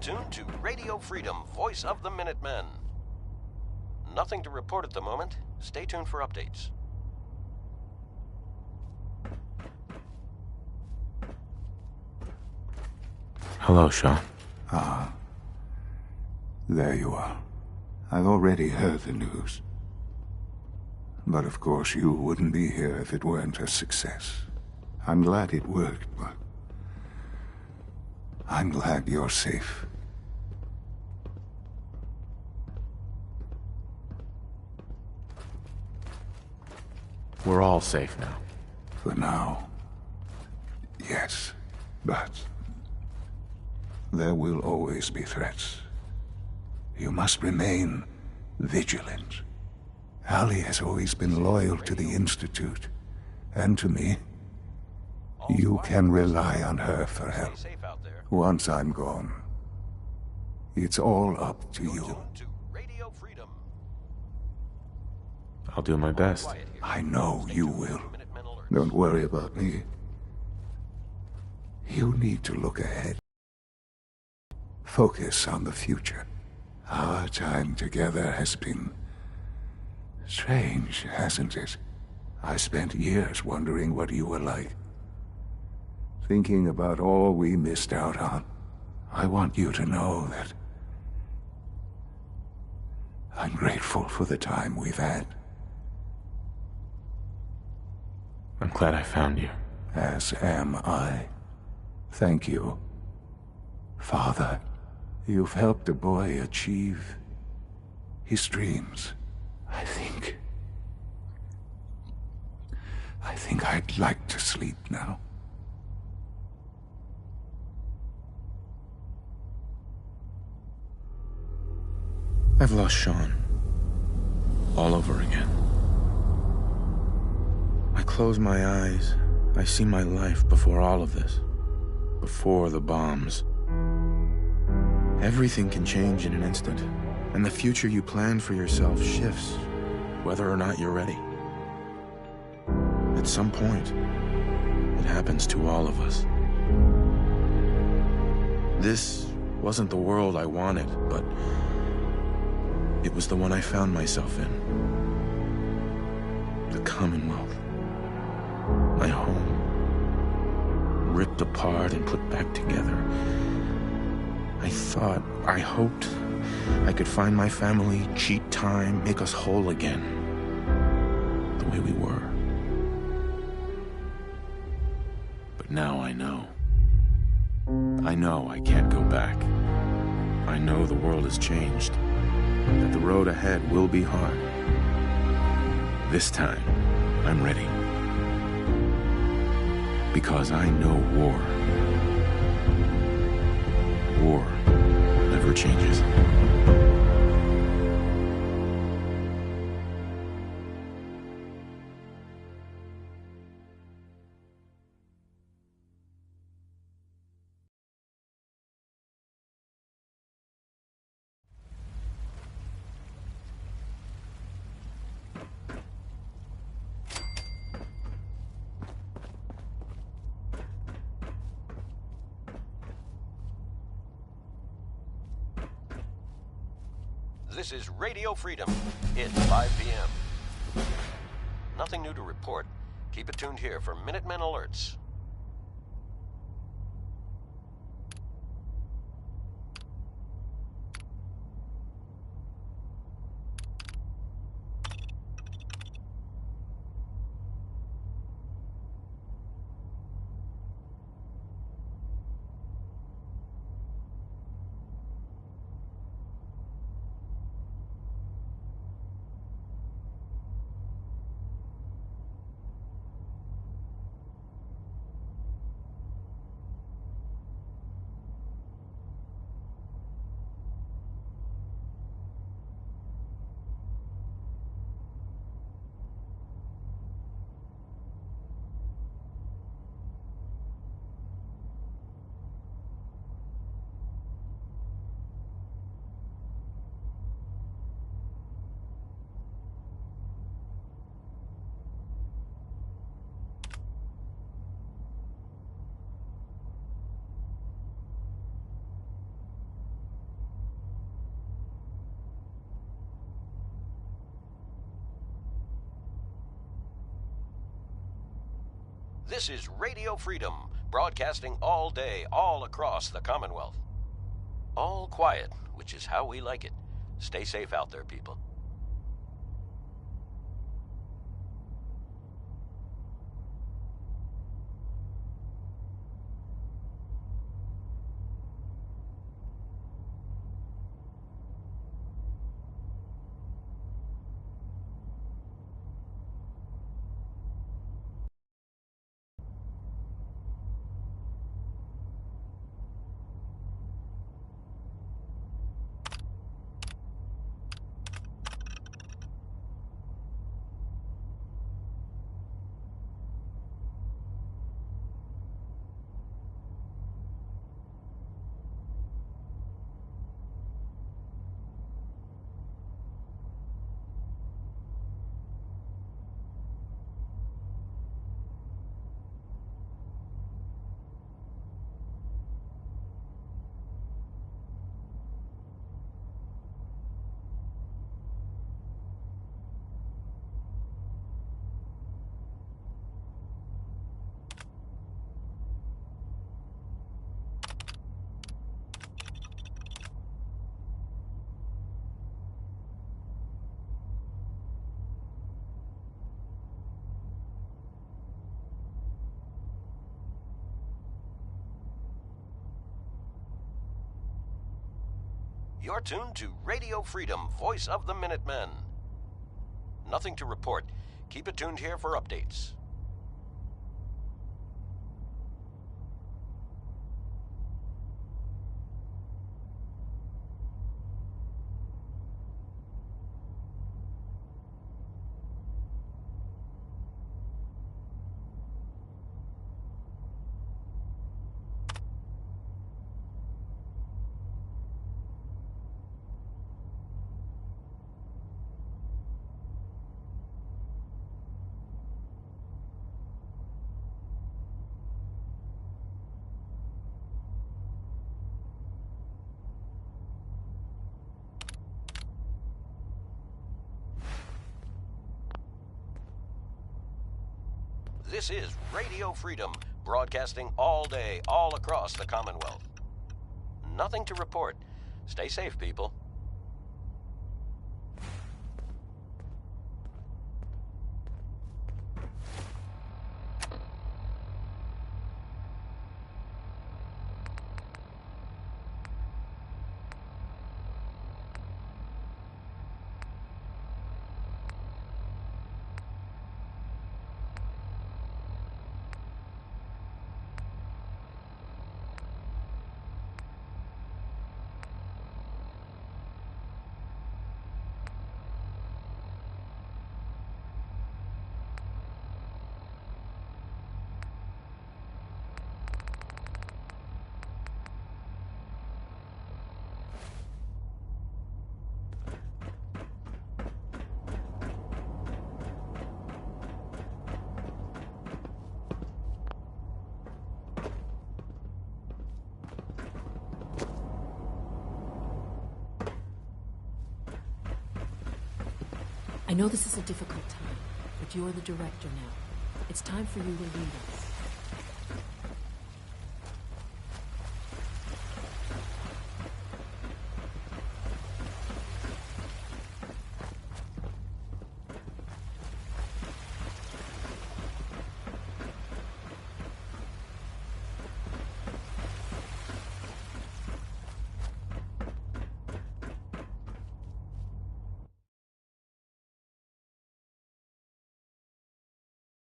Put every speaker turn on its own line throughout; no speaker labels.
tuned to Radio Freedom, voice of the Minutemen. Nothing to report at the moment. Stay tuned for updates.
Hello, Sean.
Ah. There you are. I've already heard the news. But of course you wouldn't be here if it weren't a success. I'm glad it worked, but I'm glad you're safe.
We're all safe now.
For now. Yes, but there will always be threats. You must remain vigilant. Allie has always been loyal to the Institute, and to me. You can rely on her for help. Once I'm gone, it's all up to you.
I'll do my best.
I know you will. Don't worry about me. You need to look ahead. Focus on the future. Our time together has been strange, hasn't it? I spent years wondering what you were like. Thinking about all we missed out on. I want you to know that I'm grateful for the time we've had.
I'm glad I found you.
As am I. Thank you. Father, you've helped a boy achieve his dreams. I think I'd like to sleep now.
I've lost Sean. All over again. I close my eyes. I see my life before all of this. Before the bombs. Everything can change in an instant, and the future you plan for yourself shifts, whether or not you're ready. At some point, it happens to all of us. This wasn't the world I wanted, but it was the one I found myself in. The Commonwealth. My home. Ripped apart and put back together. I hoped I could find my family, cheat time, make us whole again. The way we were. But now I know. I know I can't go back. I know the world has changed. That the road ahead will be hard. This time, I'm ready. Because I know war. War never changes.
This is Radio Freedom. It's 5 p.m. Nothing new to report. Keep it tuned here for Minutemen alerts. This is Radio Freedom, broadcasting all day, all across the Commonwealth. All quiet, which is how we like it. Stay safe out there, people. You're tuned to Radio Freedom, voice of the Minutemen. Nothing to report. Keep it tuned here for updates. This is Radio Freedom, broadcasting all day, all across the Commonwealth. Nothing to report. Stay safe, people.
I know this is a difficult time, but you're the director now. It's time for you to lead us.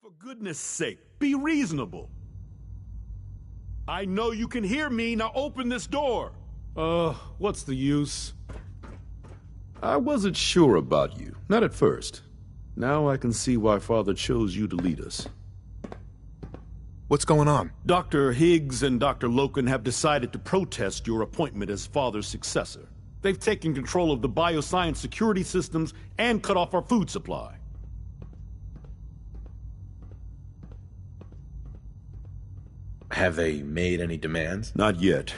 For goodness sake, be reasonable. I know you can hear me, now open this door.
What's the use? I wasn't sure about you, not at first. Now I can see why Father chose you to lead us.
What's going on?
Dr. Higgs and Dr. Loken have decided to protest your appointment as Father's successor. They've taken control of the bioscience security systems and cut off our food supply.
Have they made any demands?
Not yet,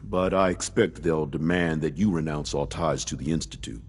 but I expect they'll demand that you renounce all ties to the Institute.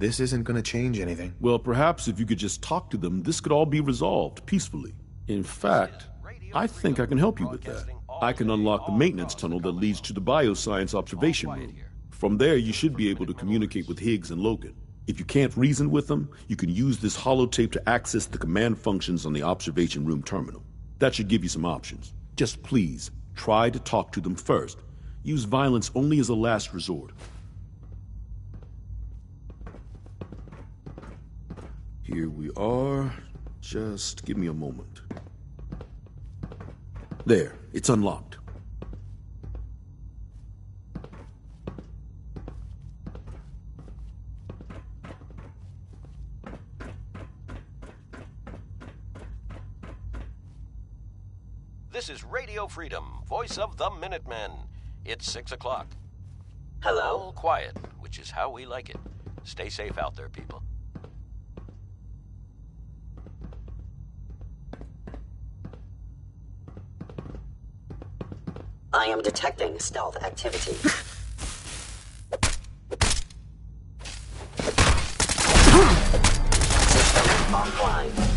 This isn't gonna change anything.
Well, perhaps if you could just talk to them, this could all be resolved peacefully. In fact, I think I can help you with that. I can unlock the maintenance tunnel that leads to the bioscience observation room. From there, you should be able to communicate with Higgs and Logan. If you can't reason with them, you can use this holotape to access the command functions on the observation room terminal. That should give you some options. Just please, try to talk to them first. Use violence only as a last resort. Here we are. Just give me a moment. There, it's unlocked.
This is Radio Freedom, voice of the Minutemen. It's 6 o'clock.
Hello?
All quiet, which is how we like it. Stay safe out there, people.
I am detecting stealth activity. System offline.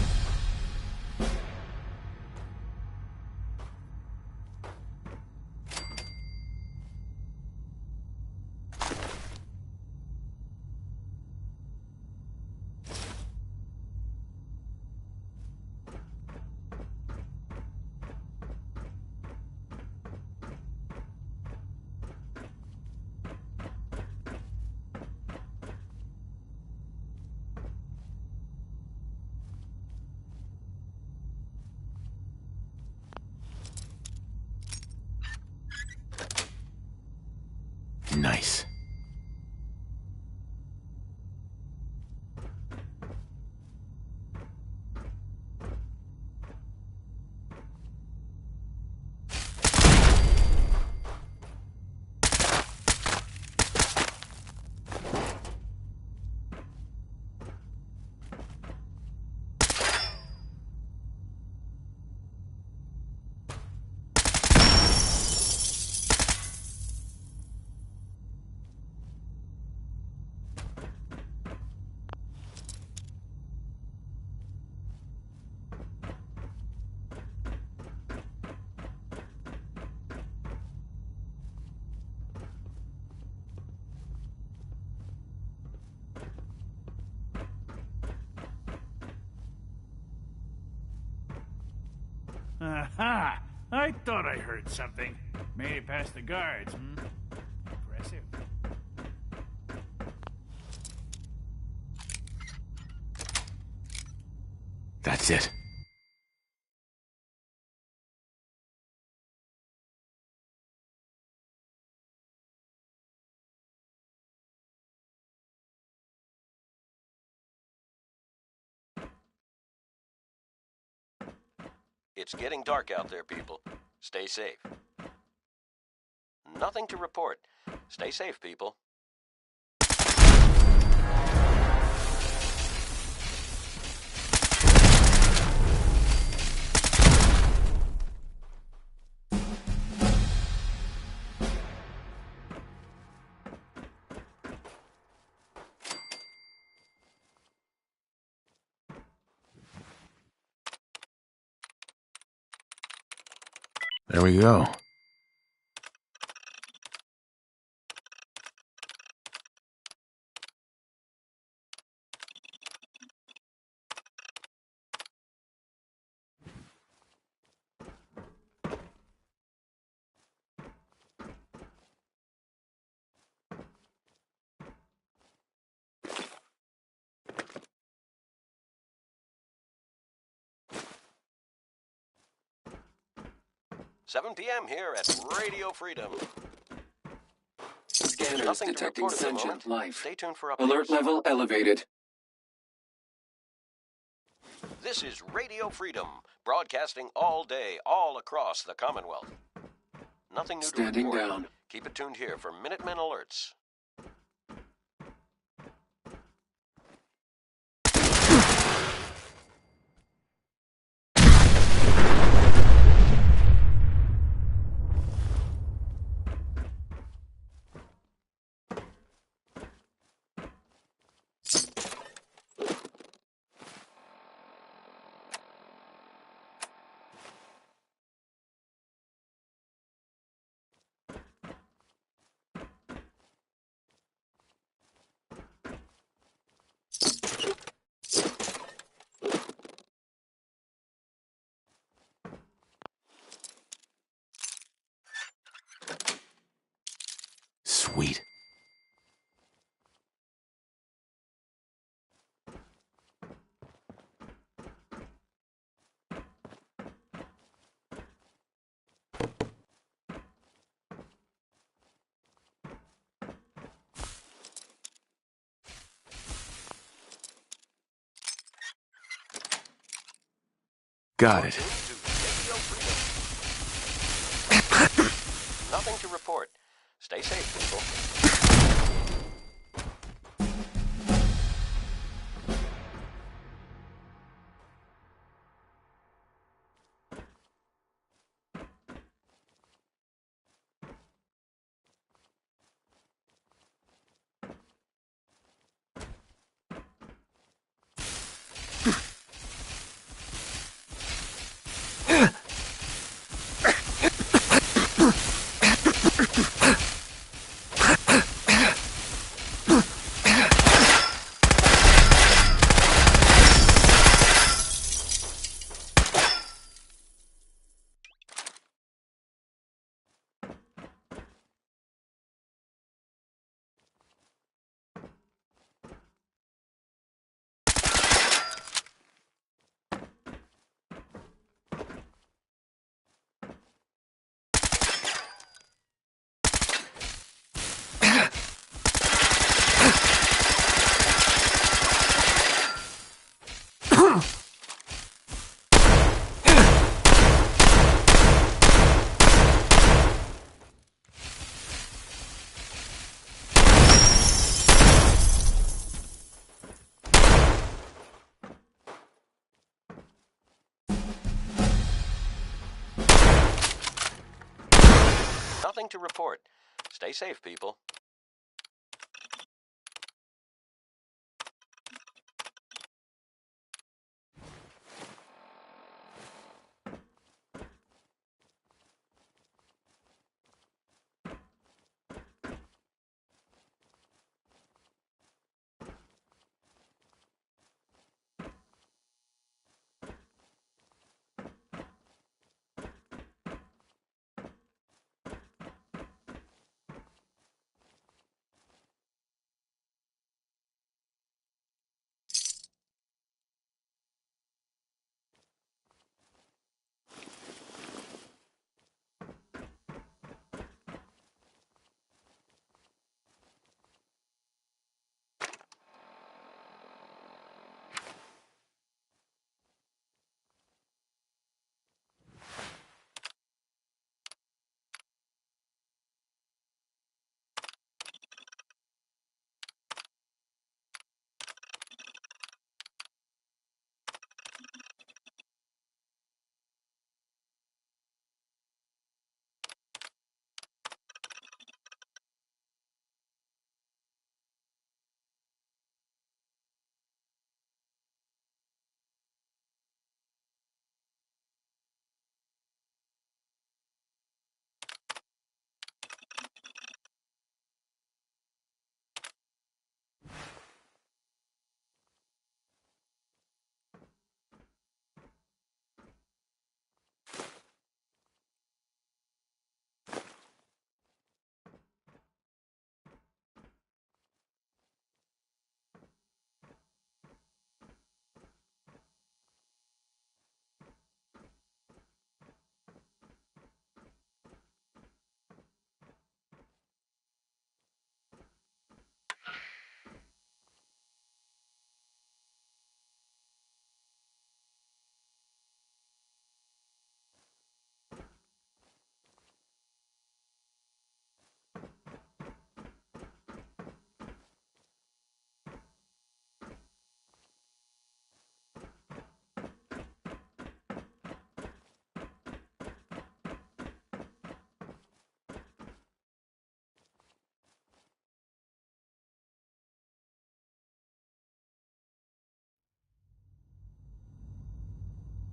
Nice.
Aha! I thought I heard something. Made it past the guards, Impressive.
That's it.
It's getting dark out there, people. Stay safe. Nothing to report. Stay safe, people.
There we go.
$7 p.m. here at Radio Freedom.
Scanners
Nothing to
detecting
report at the
sentient
moment.
life.
Stay tuned for updates.
Alert level elevated.
This is Radio Freedom, broadcasting all day, all across the Commonwealth. Nothing new
Standing
to report.
down.
Keep it tuned here for Minutemen alerts.
Sweet. Got it.
Nothing to report. Stay safe, people. Nothing to report. Stay safe, people.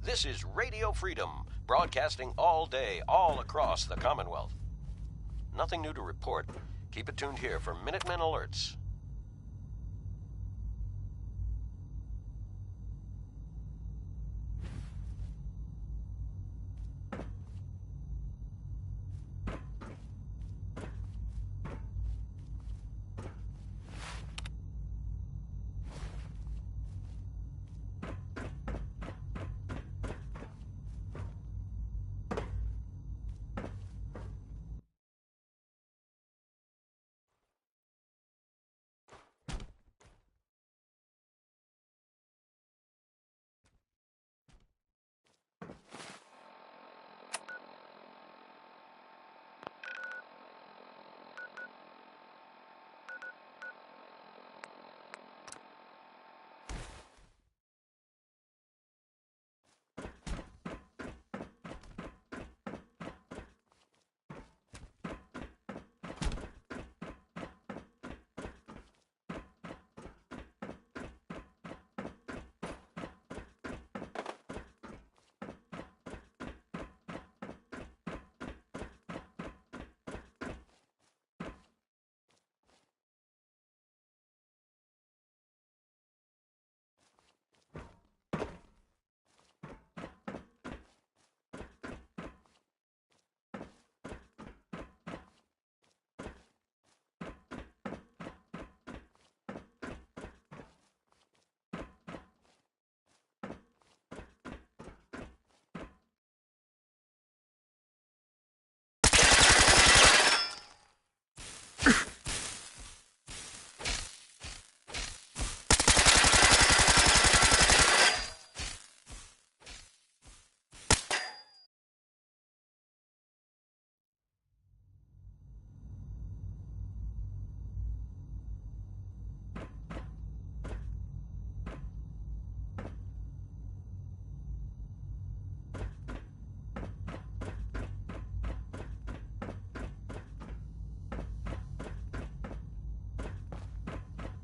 This is Radio Freedom, broadcasting all day, all across the Commonwealth. Nothing new to report. Keep it tuned here for Minutemen alerts.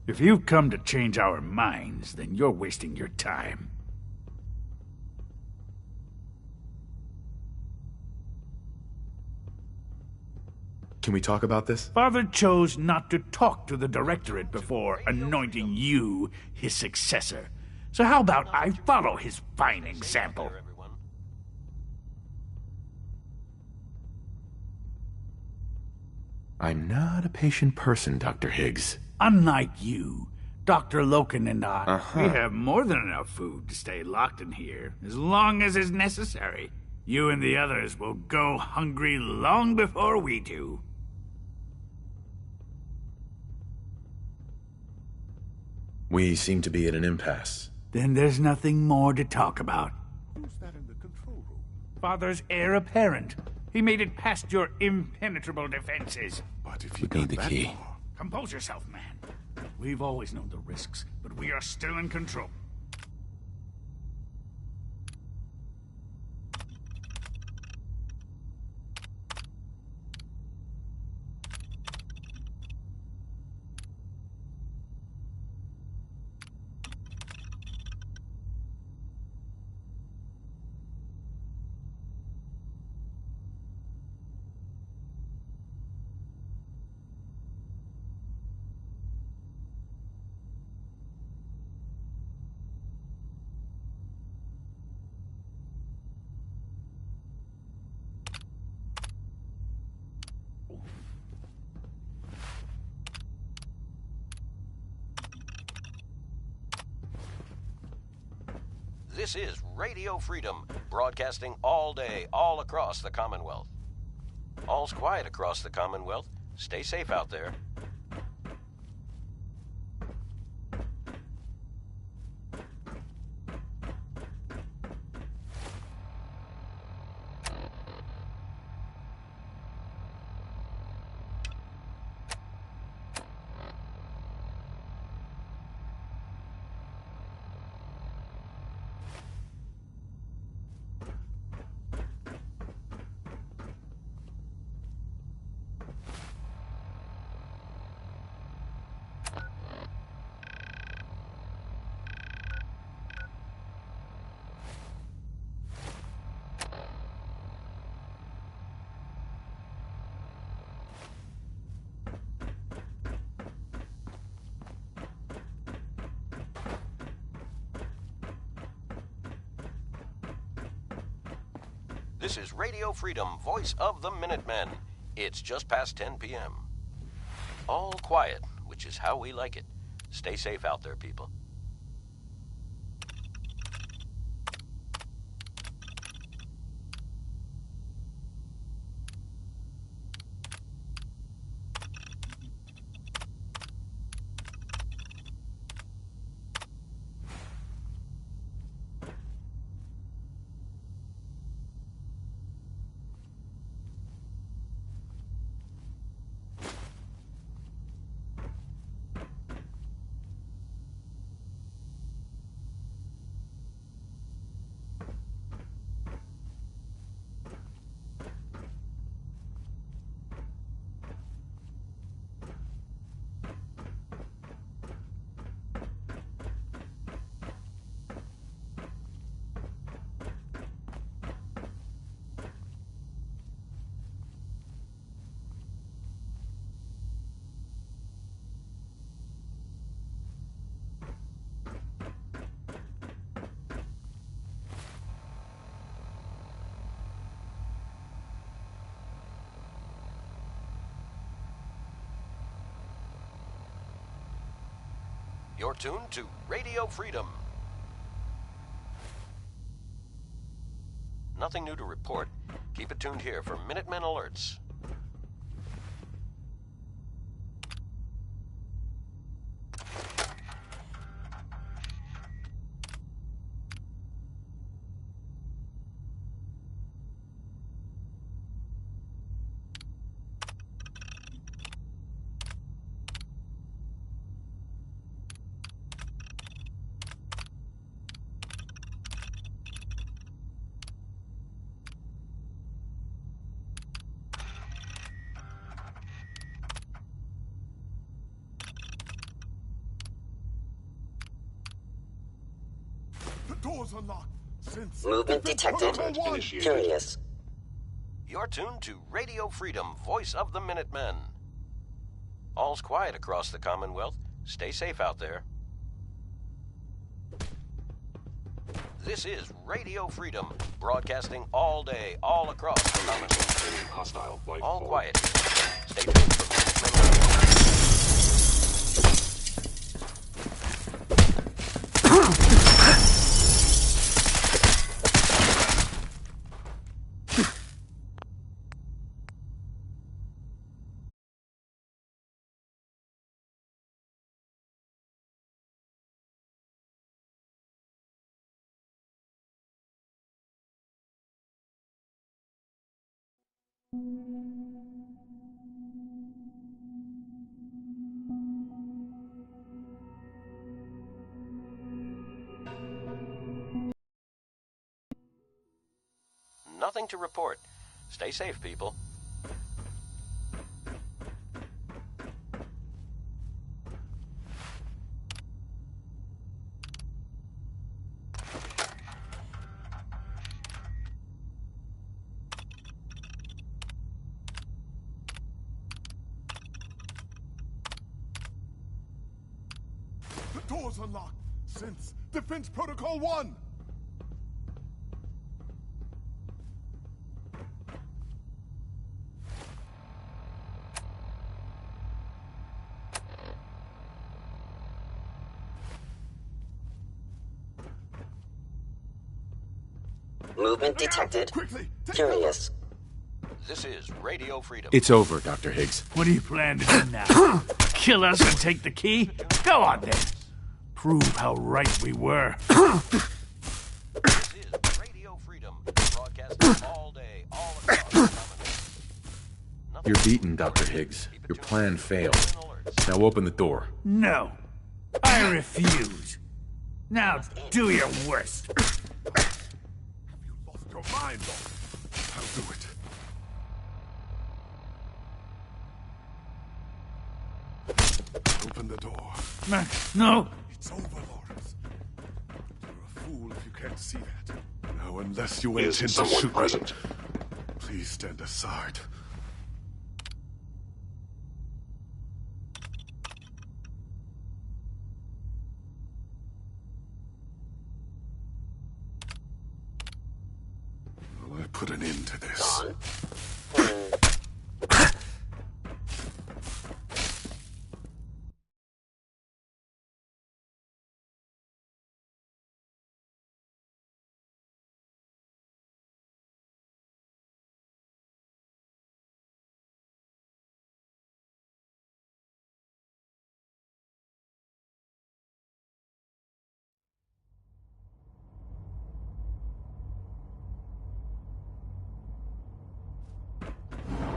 If you've come to change our minds, then you're wasting your time.
Can we talk about this?
Father chose not to talk to the Directorate before anointing you his successor. So how about I follow his fine example?
I'm not a patient person, Dr. Higgs.
Unlike you, Dr. Loken and I, we have more than enough food to stay locked in here, as long as is necessary. You and the others will go hungry long before we do.
We seem to be at an impasse.
Then there's nothing more to talk about.
Who's that in the control room?
Father's heir apparent. He made it past your impenetrable defenses.
But if you
We need the
got that
key.
far-
Compose yourself, man. We've always known the risks, but we are still in control.
This is Radio Freedom, broadcasting all day, all across the Commonwealth. All's quiet across the Commonwealth. Stay safe out there. This is Radio Freedom, voice of the Minutemen. It's just past 10 p.m. All quiet, which is how we like it. Stay safe out there, people. You're tuned to Radio Freedom. Nothing new to report. Keep it tuned here for Minutemen alerts.
Doors unlocked. Movement detected. Curious.
You're tuned to Radio Freedom, voice of the Minutemen. All's quiet across the Commonwealth. Stay safe out there. This is Radio Freedom, broadcasting all day, all across the Commonwealth.
Hostile flight
All
forward.
quiet. Stay tuned for Minutemen. Nothing to report. Stay safe, people.
The door's unlocked. Since Defense Protocol 1.
Movement detected.
Quickly, take
Curious.
This is Radio Freedom.
It's over, Dr. Higgs.
What do you plan to do now? Kill us and take the key? Go on then. Prove how right we were.
This is Radio Freedom, broadcasting all day, all across the Commonwealth. Nothing
You're beaten, Dr. Higgs. Your plan failed. Now open the door.
No. I refuse. Now do your worst.
You lost your mind, Lord. I'll do it. Open the door.
No.
It's over, Lawrence. You're a fool if you can't see that. Now, unless you
Is
intend to
someone
shoot
present?
me, please stand aside. Will I put an end to this?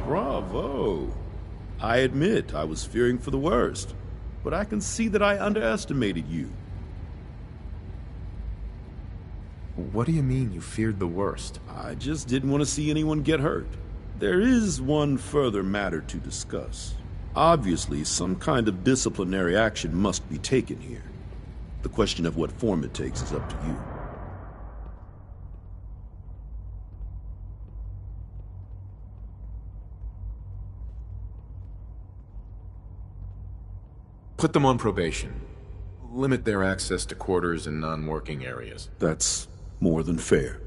Bravo! I admit I was fearing for the worst, but I can see that I underestimated you.
What do you mean you feared the worst?
I just didn't want to see anyone get hurt. There is one further matter to discuss. Obviously, some kind of disciplinary action must be taken here. The question of what form it takes is up to you.
Put them on probation. Limit their access to quarters and non-working areas.
That's more than fair.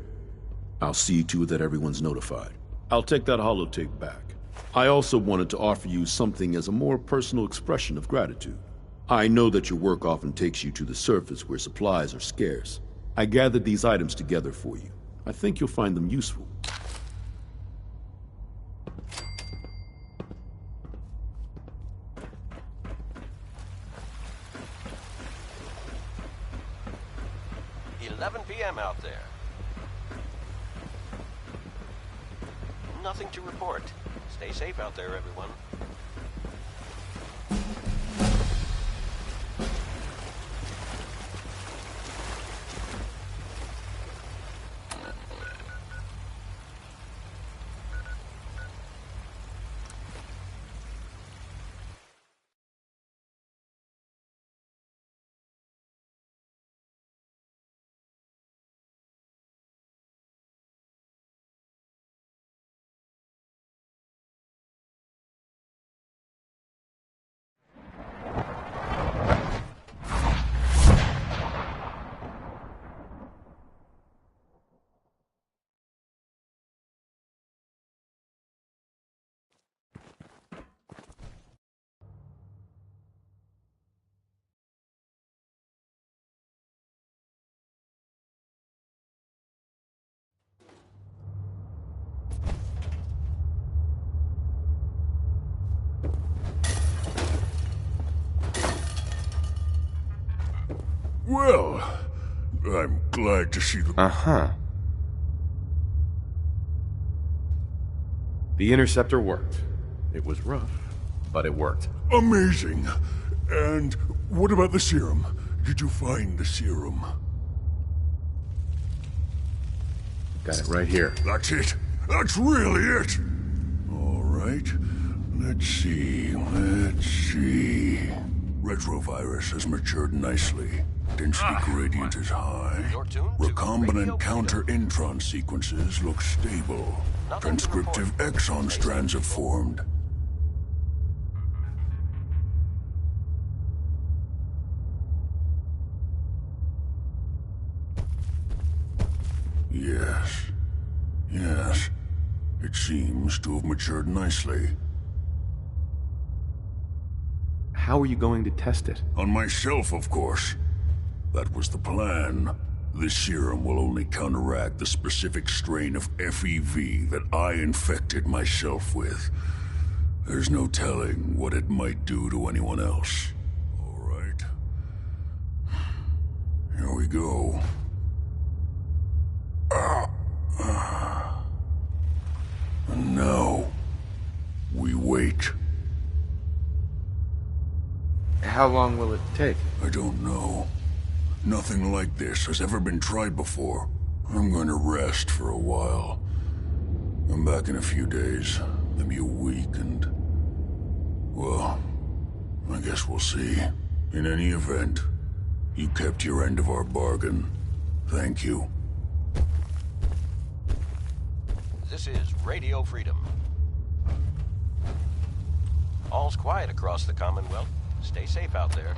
I'll see to it that everyone's notified. I'll take that holotape back. I also wanted to offer you something as a more personal expression of gratitude. I know that your work often takes you to the surface where supplies are scarce. I gathered these items together for you. I think you'll find them useful.
PM out there. Nothing to report. Stay safe out there, everyone.
Well, I'm glad to see the...
Uh-huh. The interceptor worked. It was rough, but it worked.
Amazing. And what about the serum? Did you find the serum?
Got it right here.
That's it. That's really it. All right. Let's see. Retrovirus has matured nicely. Density gradient is high. Recombinant counter-intron sequences look stable. Transcriptive exon strands have formed. Yes. It seems to have matured nicely.
How are you going to test it?
On myself, of course. That was the plan. This serum will only counteract the specific strain of FEV that I infected myself with. There's no telling what it might do to anyone else. All right. Here we go. And now, we wait.
How long will it take?
I don't know. Nothing like this has ever been tried before. I'm going to rest for a while. I'm back in a few days, maybe a week, and... well, I guess we'll see. In any event, you kept your end of our bargain. Thank you.
This is Radio Freedom. All's quiet across the Commonwealth. Stay safe out there.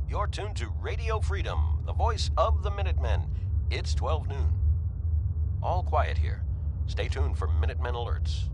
You're tuned to Radio Freedom, the voice of the Minutemen. It's 12 noon. All quiet here. Stay tuned for Minutemen alerts.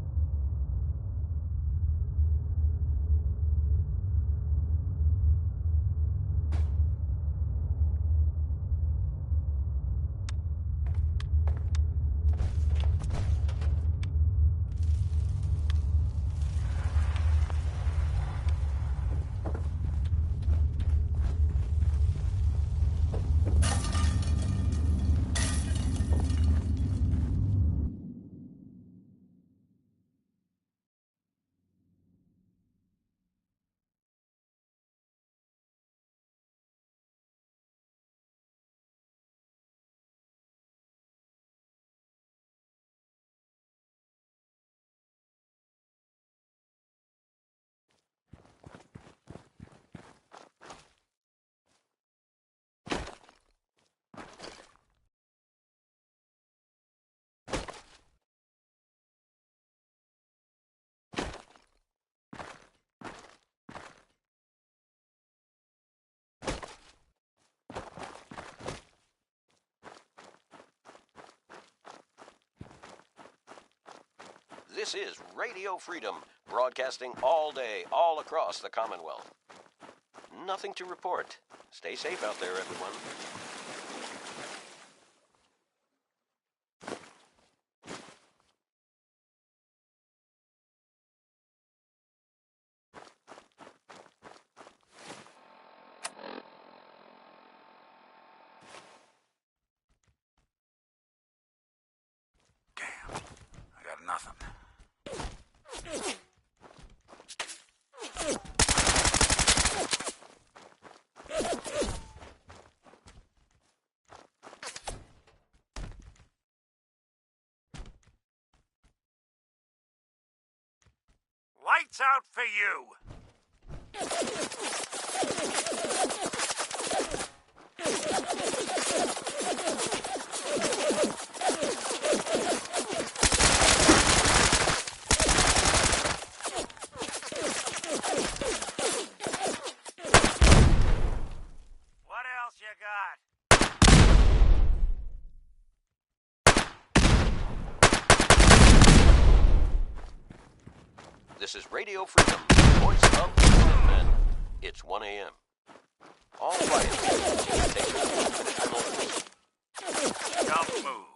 This is Radio Freedom, broadcasting all day, all across the Commonwealth. Nothing to report. Stay safe out there, everyone.
Damn, I got nothing. Lights out for you! What else you got?
This is Radio Freedom, voice of the Minutemen. It's 1 a.m. All riot take
Don't move.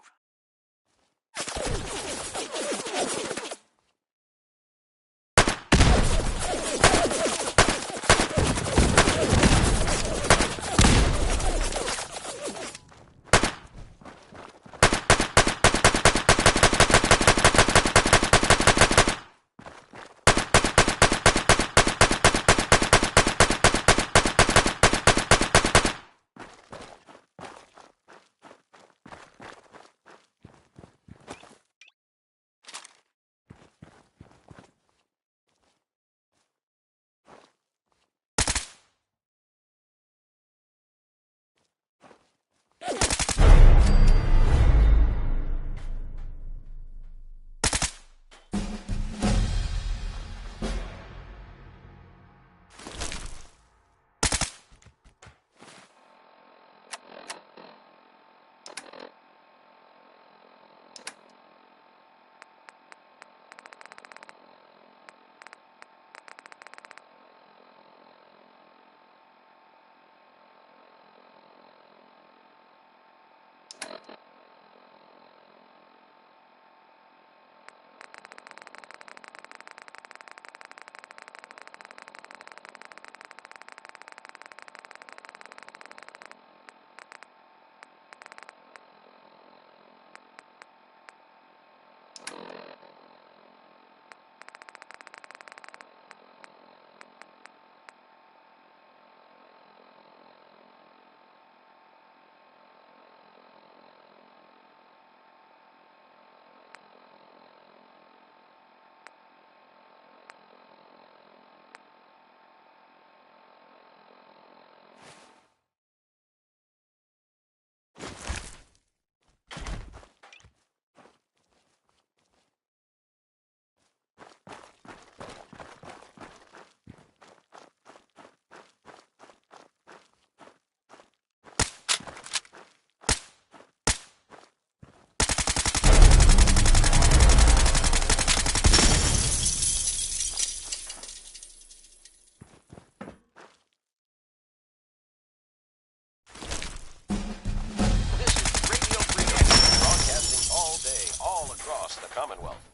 Commonwealth.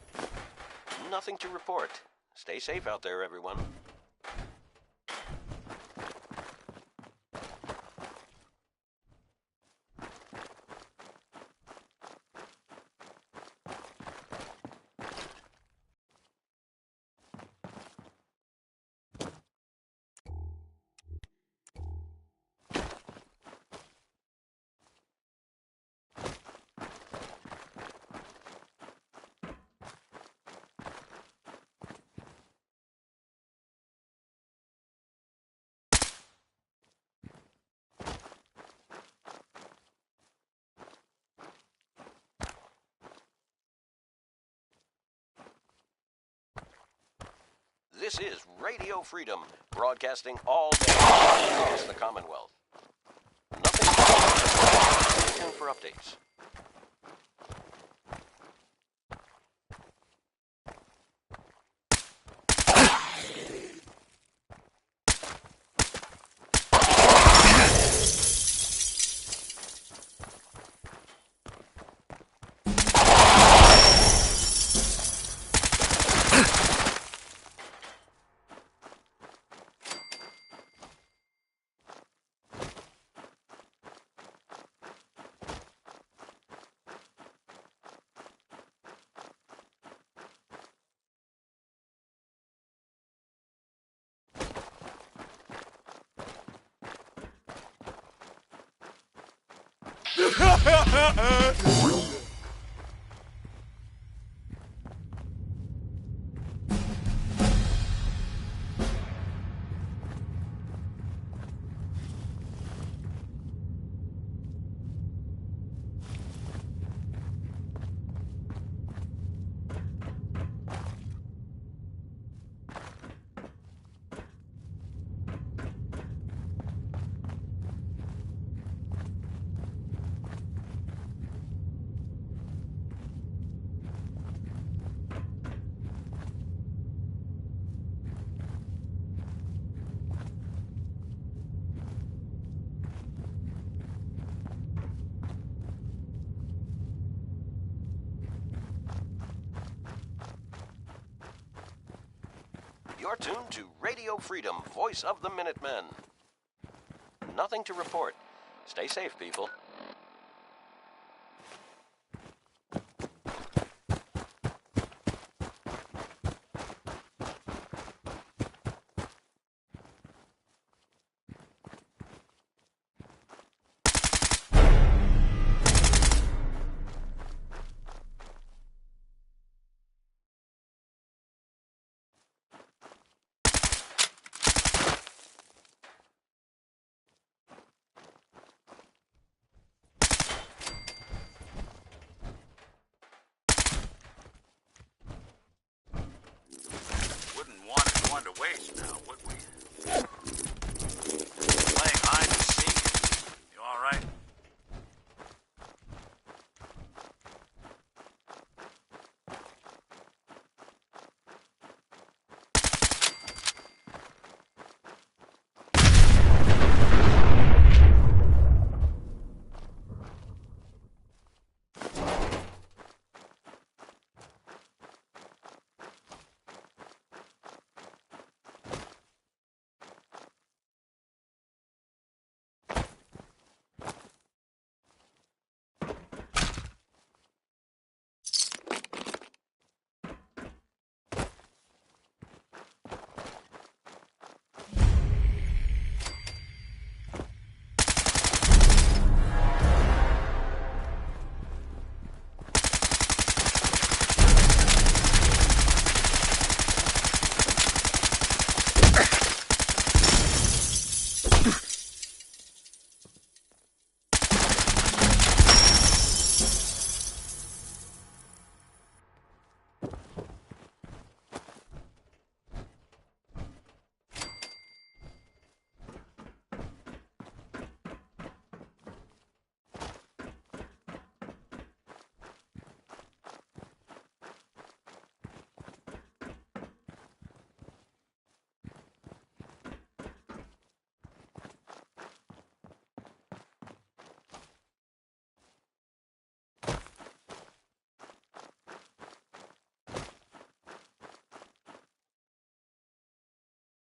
Nothing to report. Stay safe out there, everyone. This is Radio Freedom, broadcasting all day across the Commonwealth. Nothing. Stay tuned for updates. You're tuned to Radio Freedom, voice of the Minutemen. Nothing to report. Stay safe, people.
Wouldn't want it going to waste now, would we? Playing hide and seek. You all right?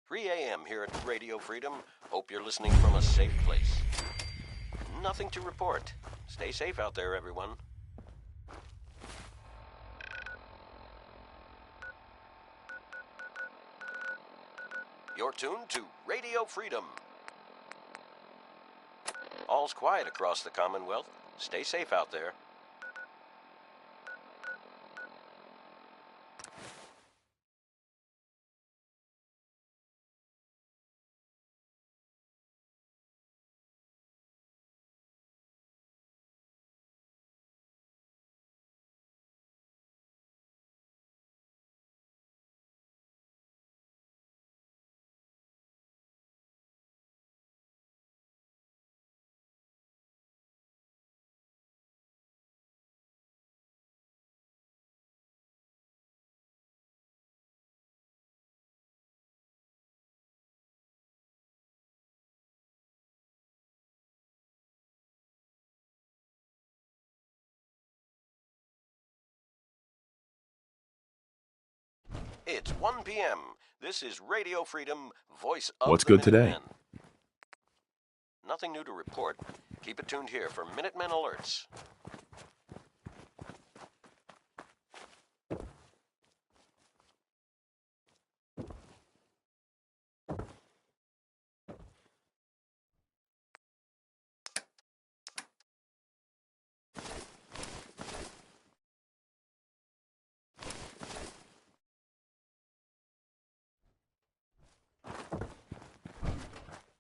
"3 a.m. here at Radio Freedom. Hope you're listening from a safe place. Nothing to report. Stay safe out there, everyone. You're tuned to Radio Freedom. All's quiet across the Commonwealth. Stay safe out there. It's 1 p.m. This is Radio Freedom, voice of
What's
the
good today?
Minutemen. Nothing new to report. Keep it tuned here for Minutemen alerts.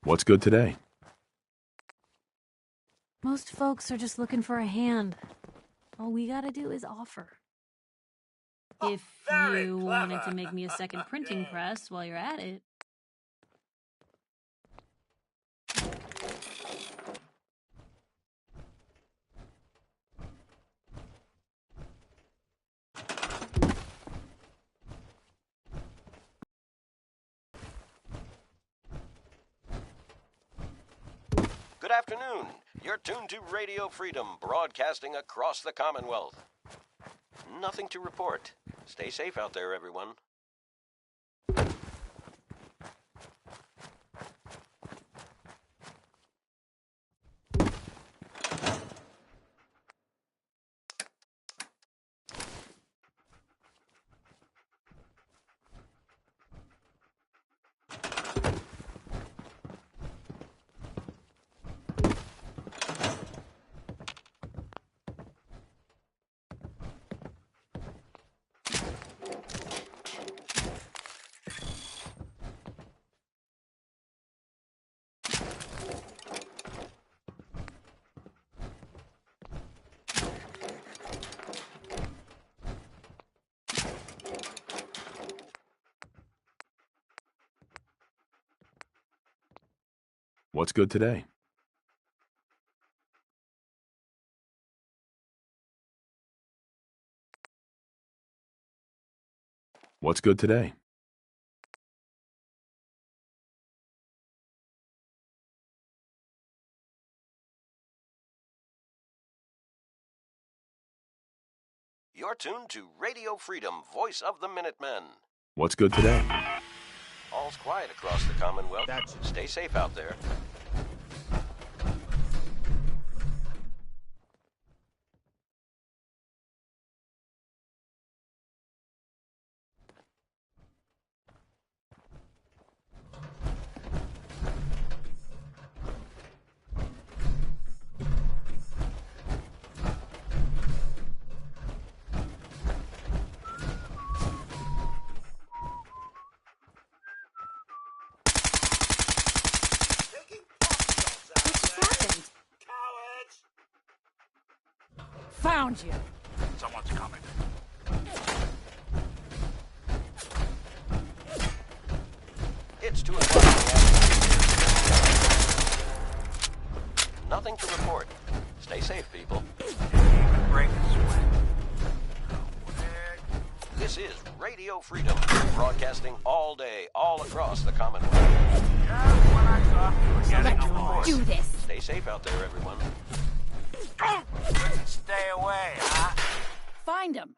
What's good today?
Most folks are just looking for a hand. All we gotta do is offer. If you wanted to make me a second printing press while you're at it.
Good afternoon. You're tuned to Radio Freedom, broadcasting across the Commonwealth. Nothing to report. Stay safe out there, everyone.
What's good today? What's good today?
You're tuned to Radio Freedom, voice of the Minutemen.
What's good today?
All's quiet across the Commonwealth. Stay safe out there.
Found you.
Someone's coming.
It's 2 o'clock in the afternoon. Nothing to report. Stay safe, people.
Break a sweat.
This is Radio Freedom, broadcasting all day, all across the Commonwealth.
Just when I thought we were getting along.
Do this.
Stay safe out there, everyone.
Stay away, huh?
Find him.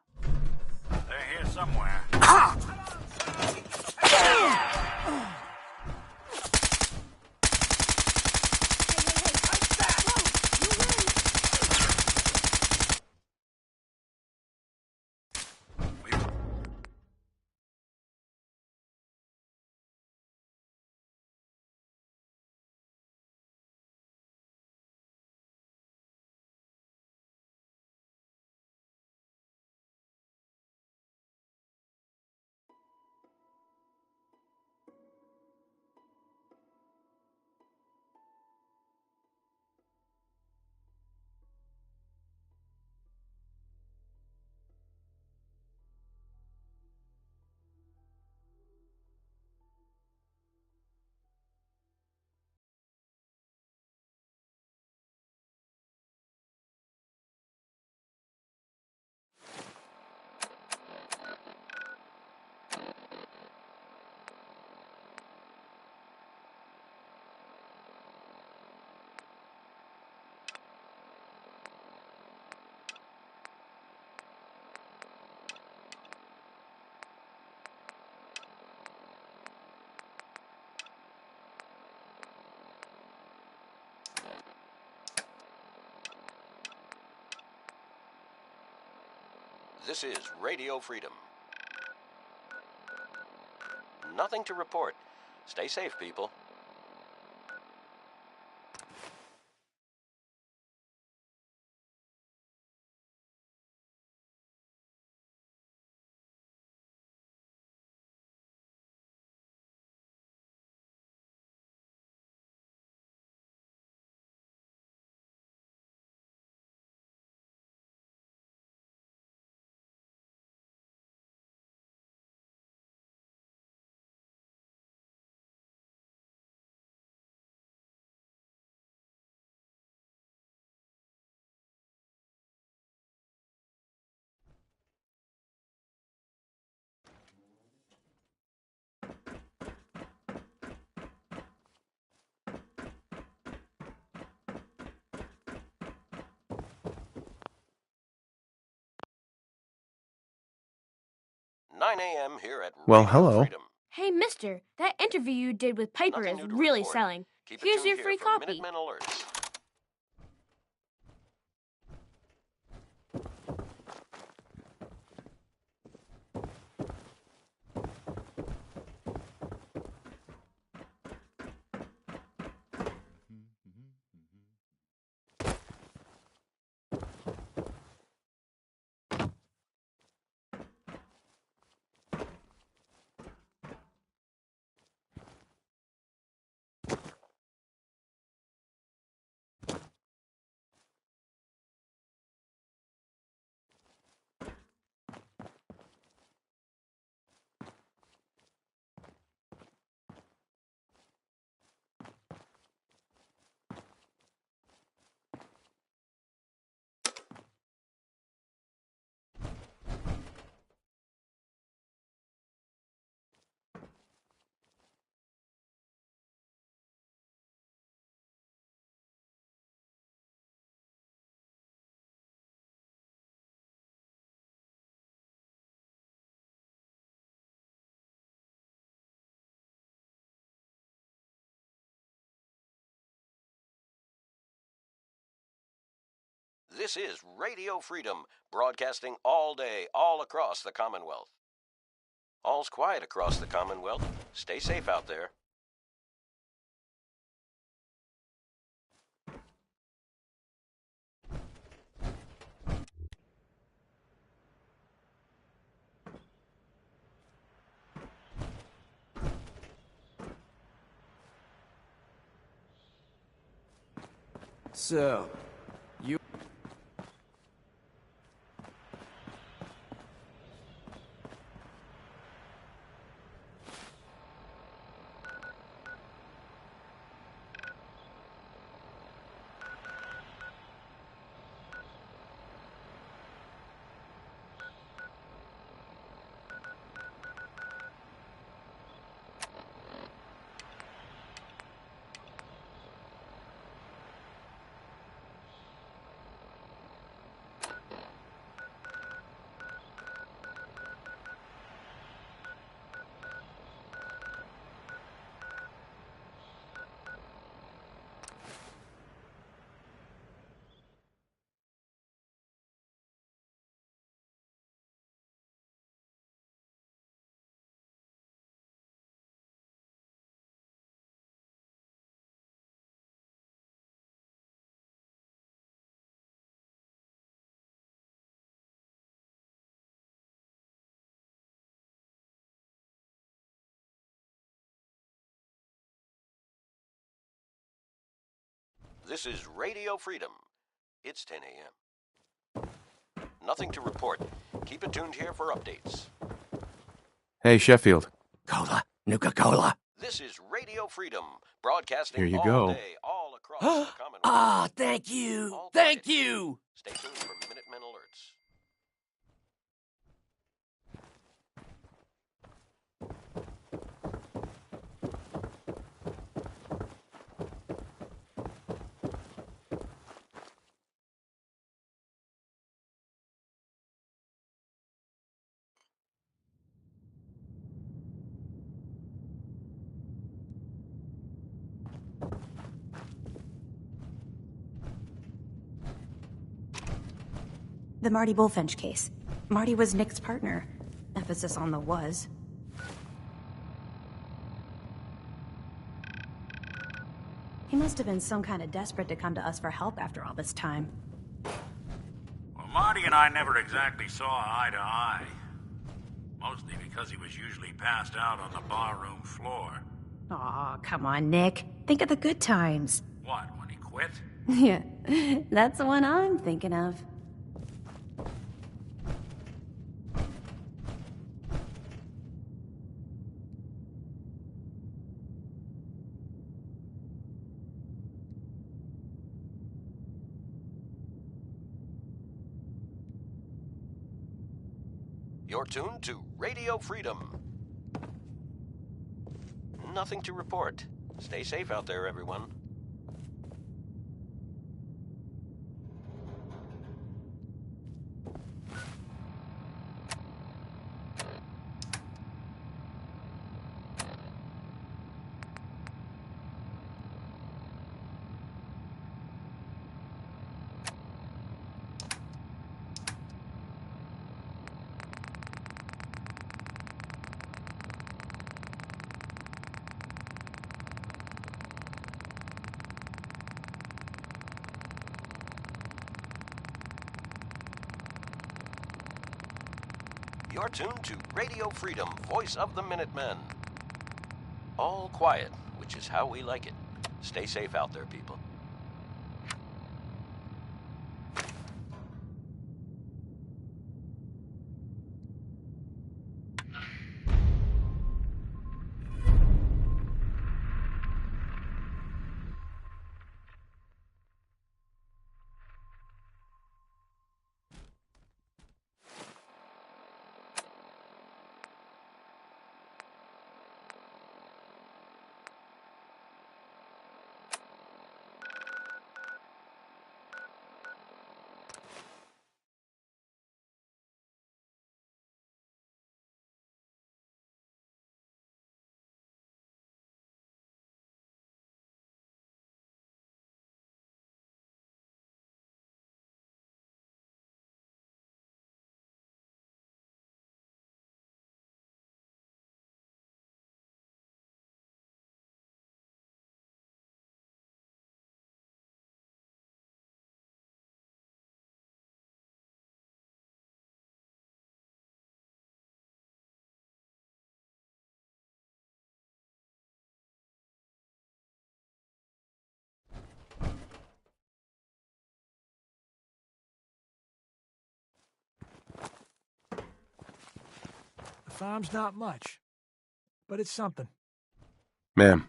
They're here somewhere.
This is Radio Freedom. Nothing to report. Stay safe, people. 9 a.m. here at
Well,
Radio
hello.
Freedom.
Hey, mister, that interview you did with Piper
Nothing
is
new to
really
report.
selling.
Keep it
Here's
tuned
your
here
free
for
copy.
Minutemen Alerts. This is Radio Freedom, broadcasting all day, all across the Commonwealth. All's quiet across the Commonwealth. Stay safe out there.
So, you...
This is Radio Freedom. It's 10 a.m. Nothing to report. Keep it tuned here for updates.
Hey, Sheffield.
Cola. Nuka-Cola.
This is Radio Freedom, broadcasting
Here you
all
go.
day, all across the Commonwealth.
Ah, thank you.
All
Thank
quiet.
you.
Stay tuned for Minutemen Alerts.
The Marty Bullfinch case. Marty was Nick's partner. Emphasis on the was. He must have been some kind of desperate to come to us for help after all this time.
Well, Marty and I never exactly saw eye to eye. Mostly because he was usually passed out on the barroom floor.
Aw, come on, Nick. Think of the good times.
What, when he quit?
Yeah, that's the one I'm thinking of.
You're tuned to Radio Freedom. Nothing to report. Stay safe out there, everyone. You're tuned to Radio Freedom, voice of the Minutemen. All quiet, which is how we like it. Stay safe out there, people.
The farm's not much, but it's something.
Ma'am.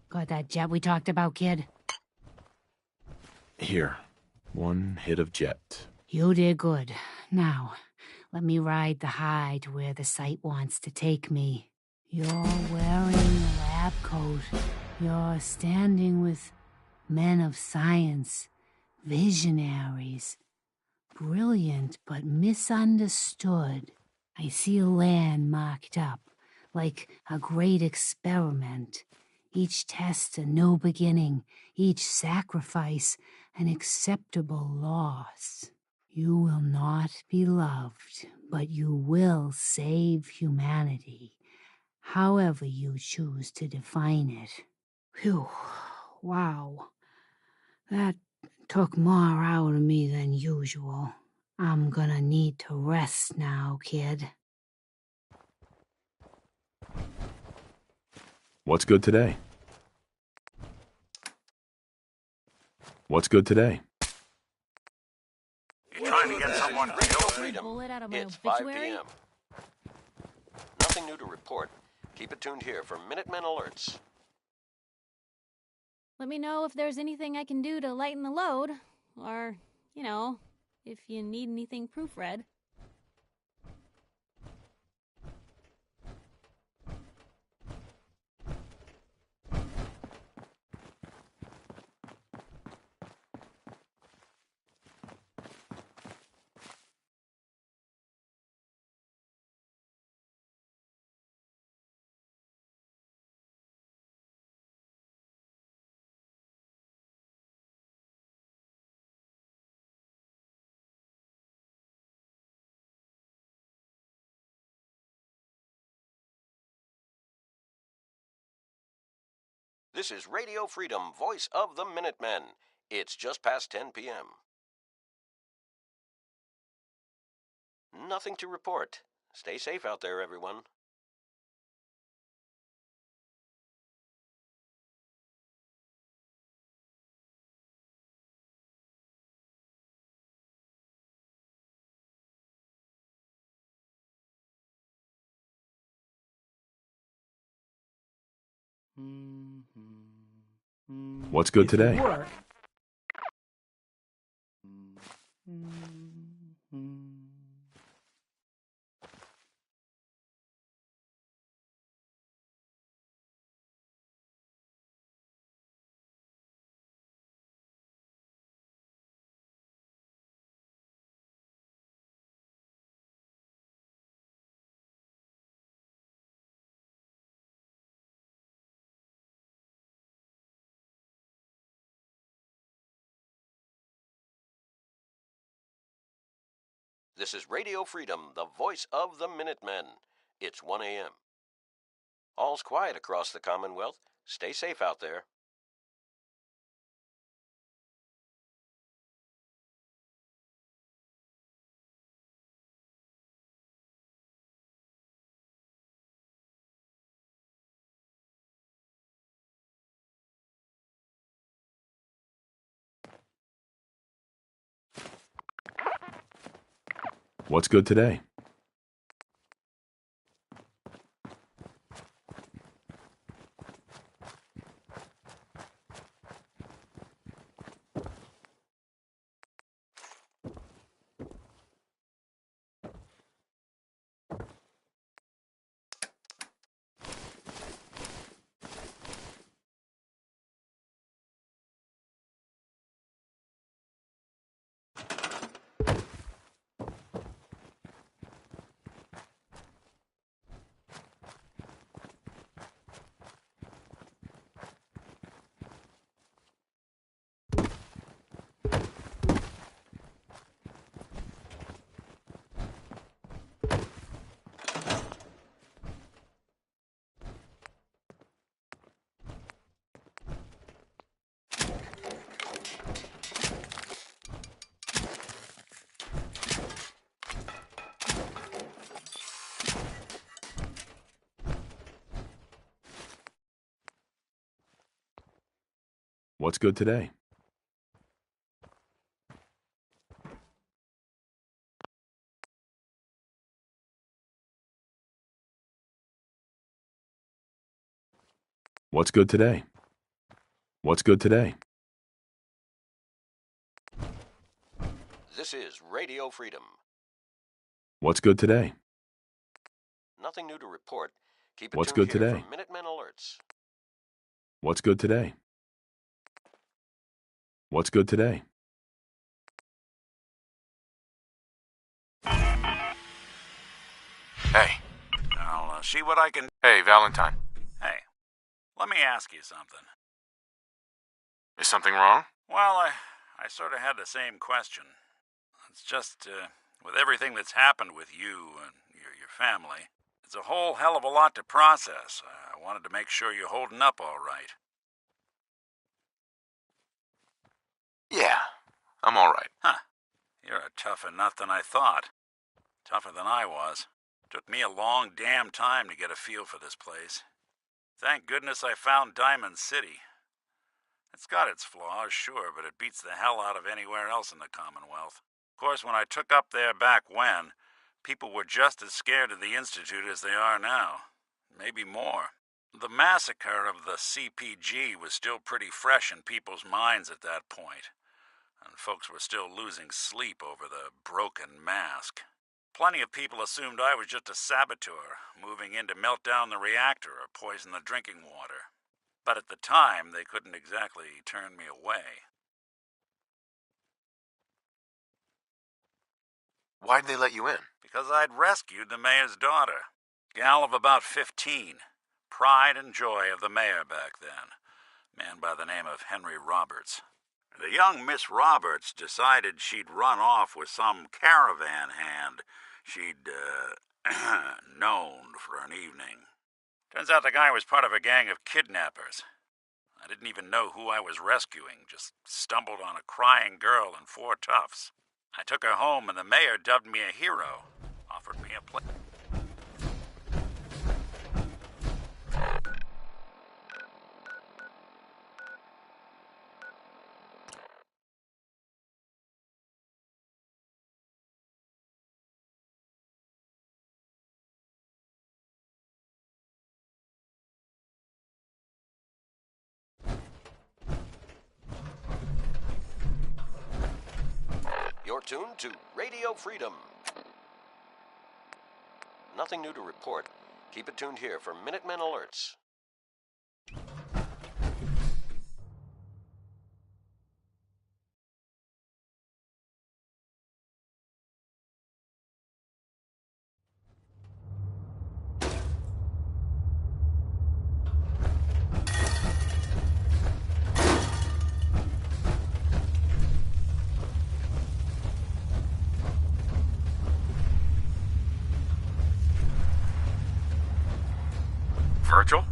Got that jet we talked about, kid?
Here. One hit of jet.
You did good. Now, let me ride the high to where the site wants to take me. You're wearing a lab coat. You're standing with men of science, visionaries. Brilliant, but misunderstood. I see a land marked up, like a great experiment. Each test a new beginning, each sacrifice an acceptable loss. You will not be loved, but you will save humanity, however you choose to define it. Phew, wow. That took more out of me than usual. I'm gonna need to rest now, kid.
What's good today? What's good today?
You trying to get someone killed?
It's 5 p.m. Nothing new to report. Keep it tuned here for Minutemen alerts.
Let me know if there's anything I can do to lighten the load. Or, if you need anything proofread.
This is Radio Freedom, voice of the Minutemen. It's just past 10 p.m. Nothing to report. Stay safe out there, everyone.
What's good today?
This is Radio Freedom, the voice of the Minutemen. It's 1 a.m. All's quiet across the Commonwealth. Stay safe out there.
What's good today? What's good today? What's good today? What's good today?
This is Radio Freedom.
What's good today?
Nothing new to report. Keep it
What's
tuned
good
here
today?
for Minutemen alerts.
What's good today? What's good today?
Hey. I'll see what I can...
Hey, Valentine.
Hey, let me ask you something.
Is something wrong?
Well, I sort of had the same question. It's just, with everything that's happened with you and your family, it's a whole hell of a lot to process. I wanted to make sure you're holding up all right.
Yeah, I'm all right.
Huh. You're a tougher nut than I thought. Tougher than I was. Took me a long damn time to get a feel for this place. Thank goodness I found Diamond City. It's got its flaws, sure, but it beats the hell out of anywhere else in the Commonwealth. Of course, when I took up there back when, people were just as scared of the Institute as they are now. Maybe more. The massacre of the CPG was still pretty fresh in people's minds at that point, and folks were still losing sleep over the broken mask. Plenty of people assumed I was just a saboteur, moving in to melt down the reactor or poison the drinking water. But at the time, they couldn't exactly turn me away.
Why'd they let you in?
Because I'd rescued the mayor's daughter. Gal of about 15. Pride and joy of the mayor back then. Man by the name of Henry Roberts. The young Miss Roberts decided she'd run off with some caravan hand she'd, known for an evening. Turns out the guy was part of a gang of kidnappers. I didn't even know who I was rescuing, just stumbled on a crying girl and 4 toughs. I took her home and the mayor dubbed me a hero, offered me a place.
You're tuned to Radio Freedom. Nothing new to report. Keep it tuned here for Minutemen alerts.
Virgil?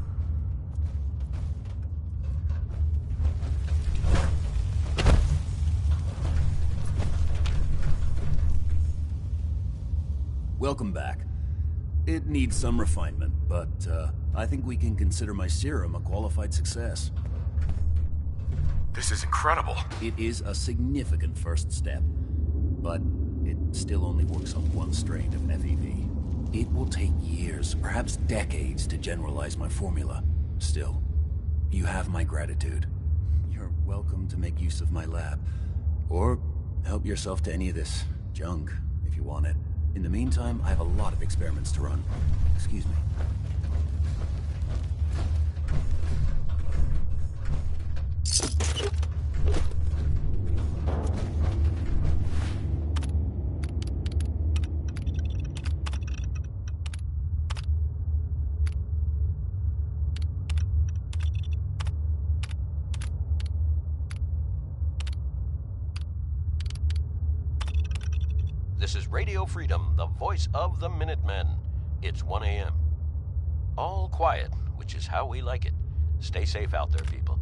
Welcome back. It needs some refinement, but I think we can consider my serum a qualified success.
This is incredible.
It is a significant first step, but it still only works on one strain of FEV. It will take years, perhaps decades, to generalize my formula. Still, you have my gratitude. You're welcome to make use of my lab. Or help yourself to any of this junk, if you want it. In the meantime, I have a lot of experiments to run. Excuse me.
This is Radio Freedom, the voice of the Minutemen. It's 1 a.m. All quiet, which is how we like it. Stay safe out there, people.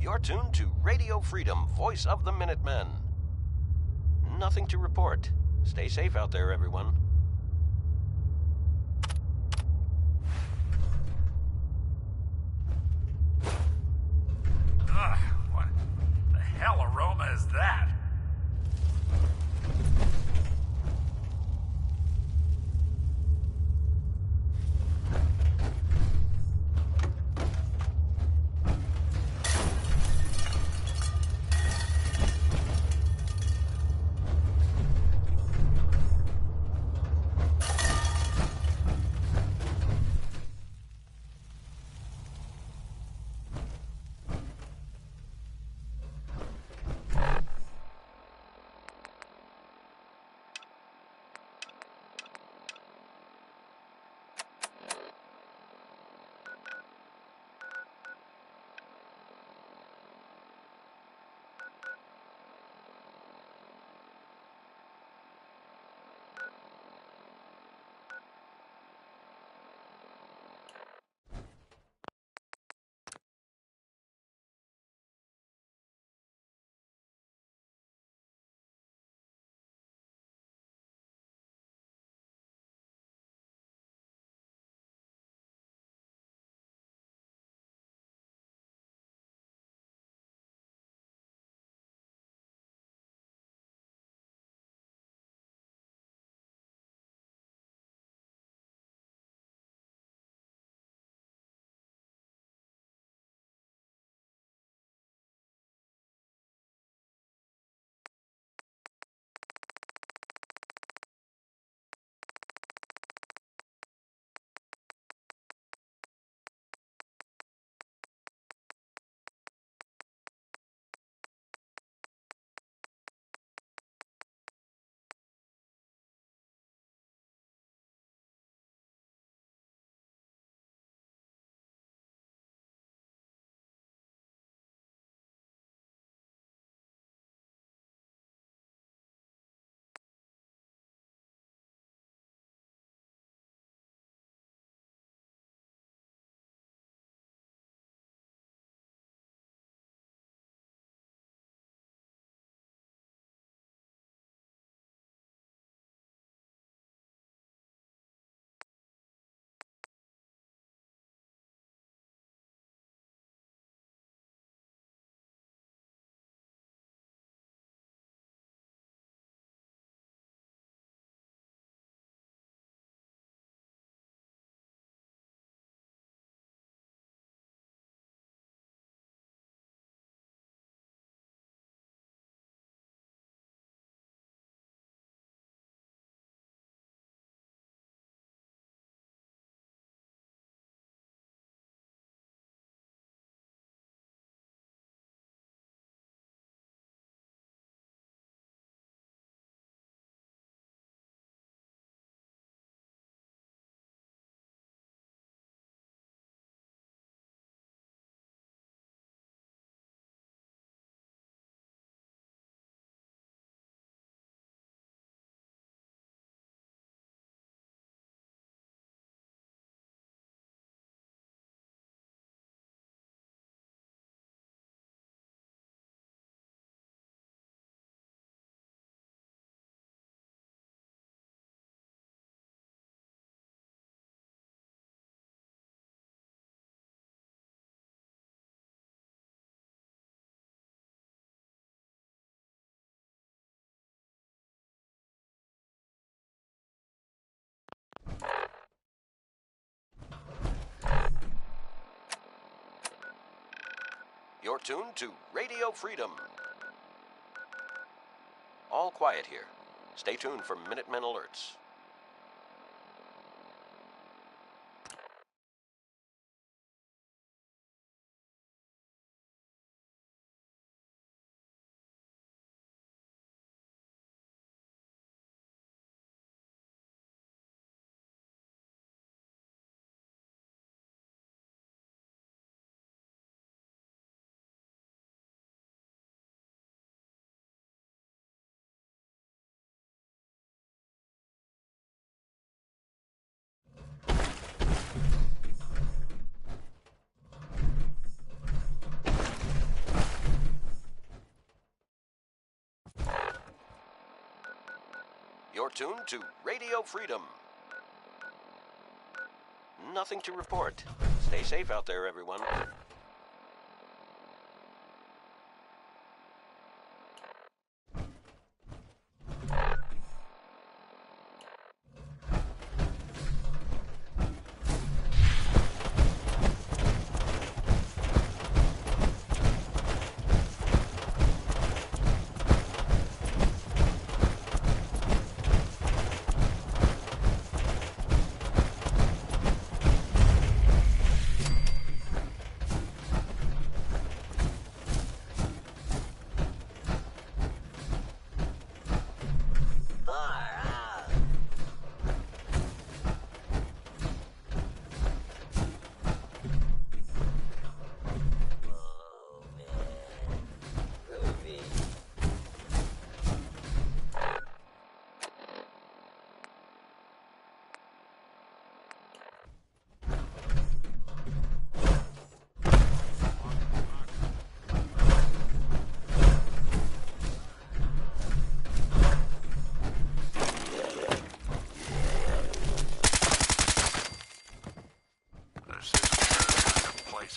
You're tuned to Radio Freedom, voice of the Minutemen. Nothing to report. Stay safe out there, everyone.
Ugh, what the hell aroma is that?
You're tuned to Radio Freedom. All quiet here. Stay tuned for Minutemen alerts. You're tuned to Radio Freedom. Nothing to report. Stay safe out there, everyone.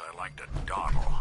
I like to dawdle.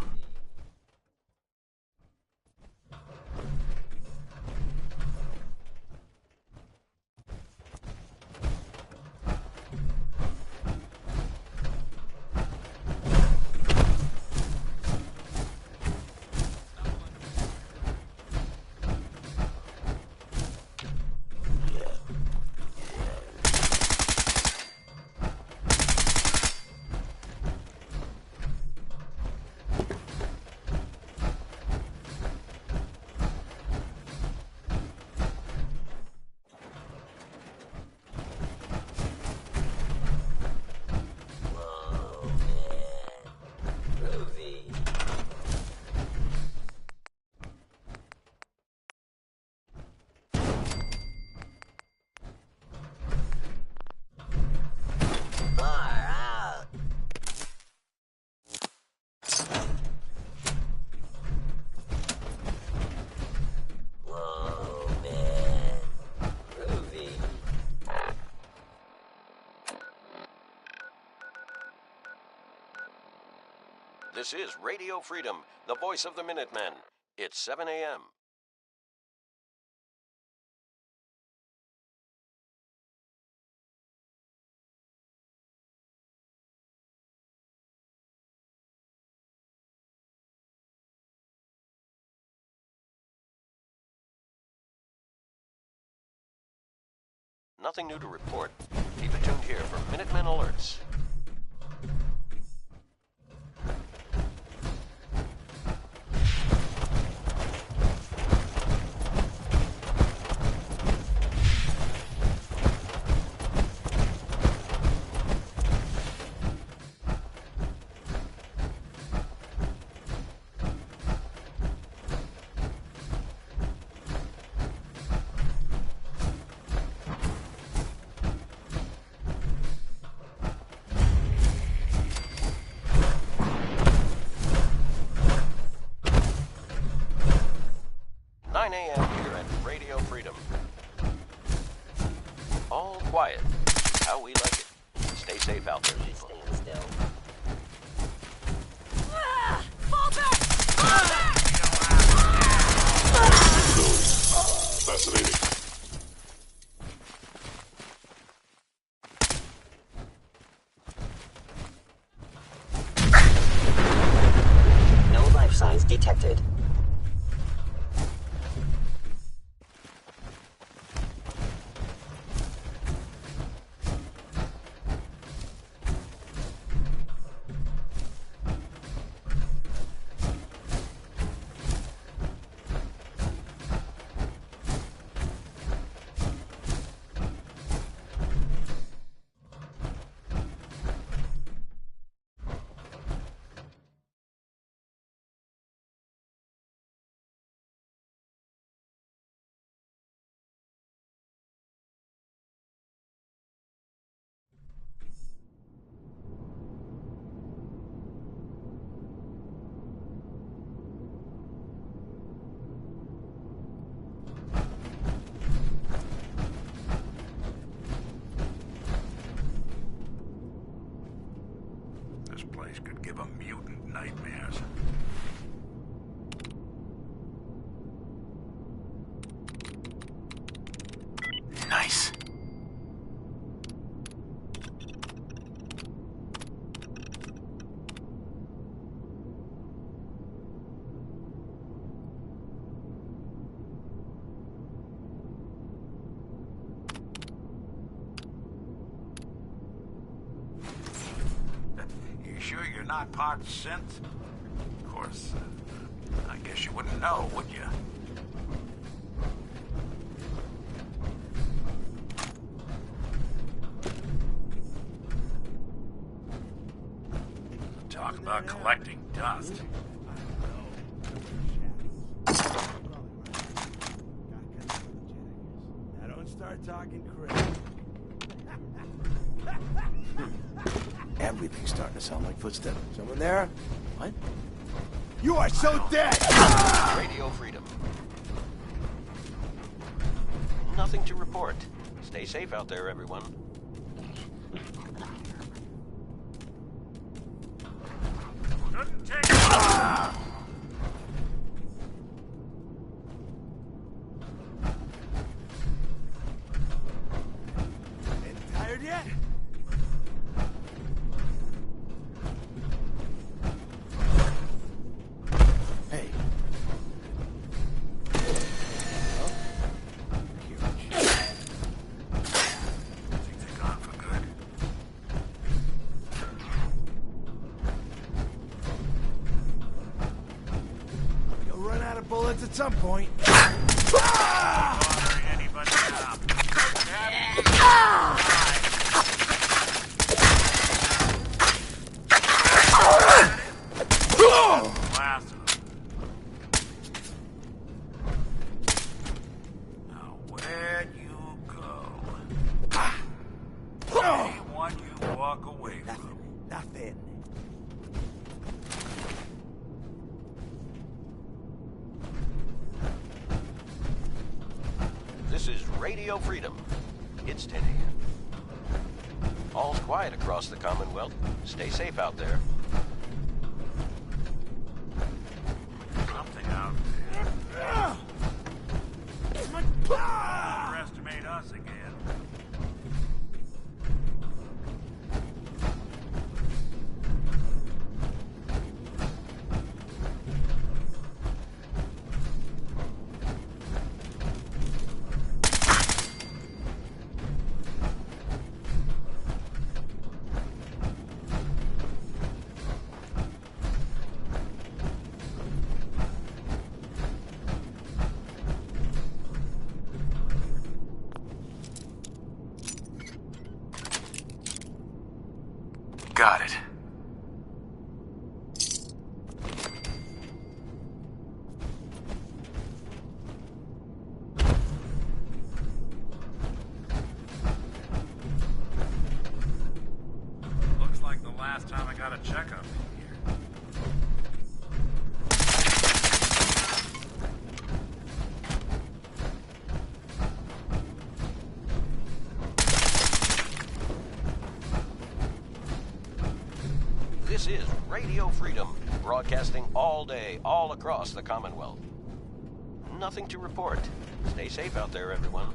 This is Radio Freedom, the voice of the Minutemen. It's 7 a.m. Nothing new to report. Keep it tuned here for Minutemen alerts. Quiet. How we like it. Stay safe out there, people.
Stand still.
Fall back! Fall back!
Fascinating.
No life signs detected.
This place could give a mutant nightmares. Nice. You sure you're not part synth? Of course, I guess you wouldn't know, would you? Talk about collecting dust.
Now don't start talking crazy.
Everything's starting to sound like footsteps. Someone there? What?
You are so dead!
Radio Freedom. Nothing to report. Stay safe out there, everyone.
Couldn't take it.
Ain't tired yet?
Hey.
Think they're gone for good?
You'll run out of bullets at some point.
Bothering anybody Last of them. Now, where'd you go? Anyone you walk away from?
Nothing.
This is Radio Freedom. It's 10 a.m. All's quiet across the Commonwealth. Stay safe out there.
Something out there. Underestimate us again.
Got it.
Looks like the last time I got a checkup in here.
This is Radio Freedom, broadcasting all day, all across the Commonwealth. Nothing to report. Stay safe out there, everyone.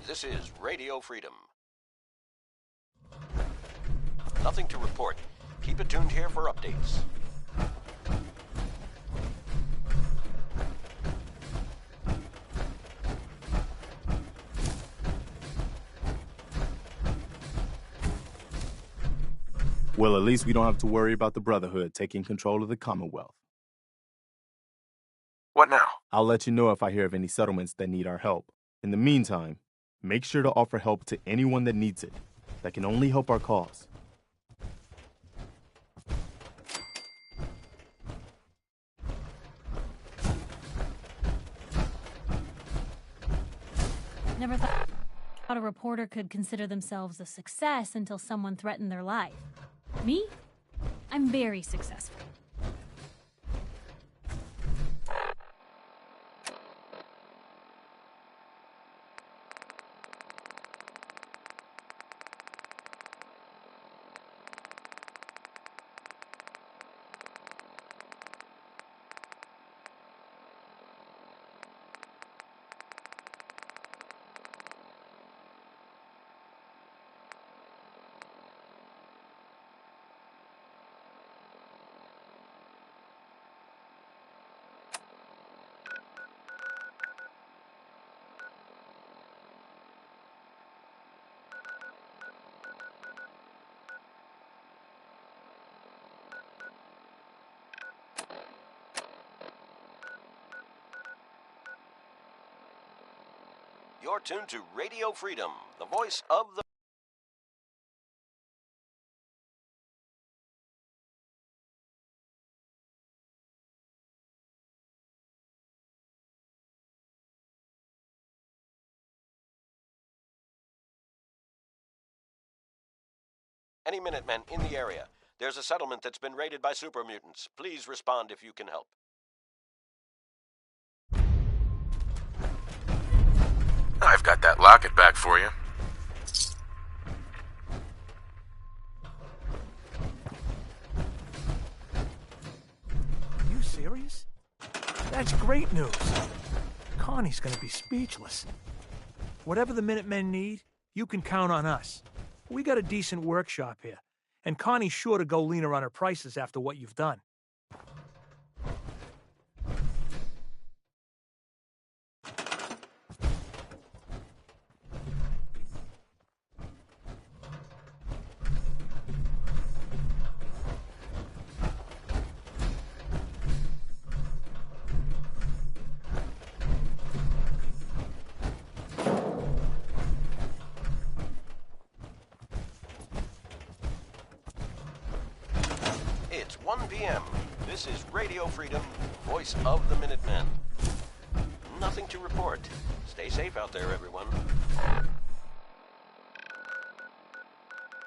This is Radio Freedom. Nothing to report. Keep it tuned here for updates.
Well, at least we don't have to worry about the Brotherhood taking control of the Commonwealth.
What now?
I'll let you know if I hear of any settlements that need our help. In the meantime, make sure to offer help to anyone that needs it. That can only help our cause.
Never thought a reporter could consider themselves a success until someone threatened their life. Me? I'm very successful.
You're tuned to Radio Freedom, the voice of the... Any Minutemen in the area. There's a settlement that's been raided by super mutants. Please respond if you can help.
I've got that locket back for you.
You serious? That's great news. Connie's gonna be speechless. Whatever the Minutemen need, you can count on us. We got a decent workshop here, and Connie's sure to go leaner on her prices after what you've done.
It's 1 p.m. This is Radio Freedom, voice of the Minutemen. Nothing to report. Stay safe out there, everyone.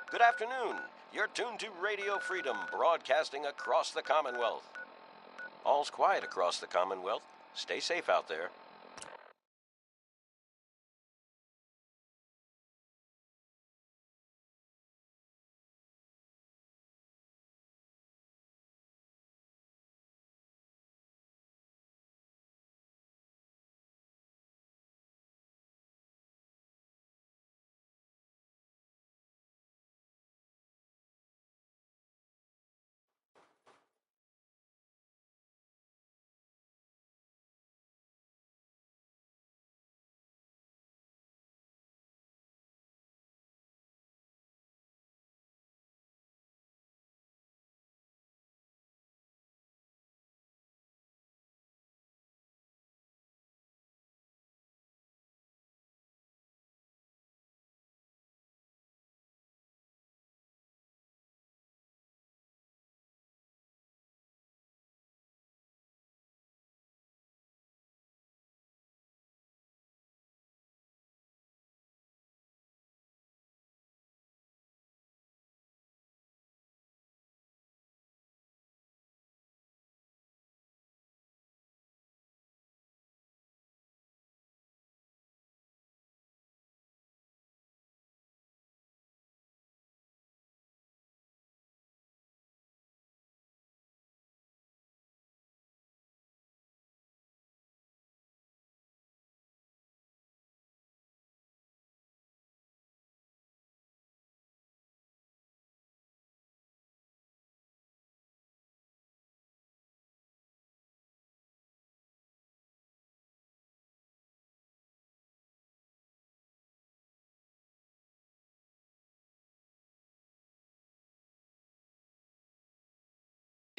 Good afternoon. You're tuned to Radio Freedom, broadcasting across the Commonwealth. All's quiet across the Commonwealth. Stay safe out there.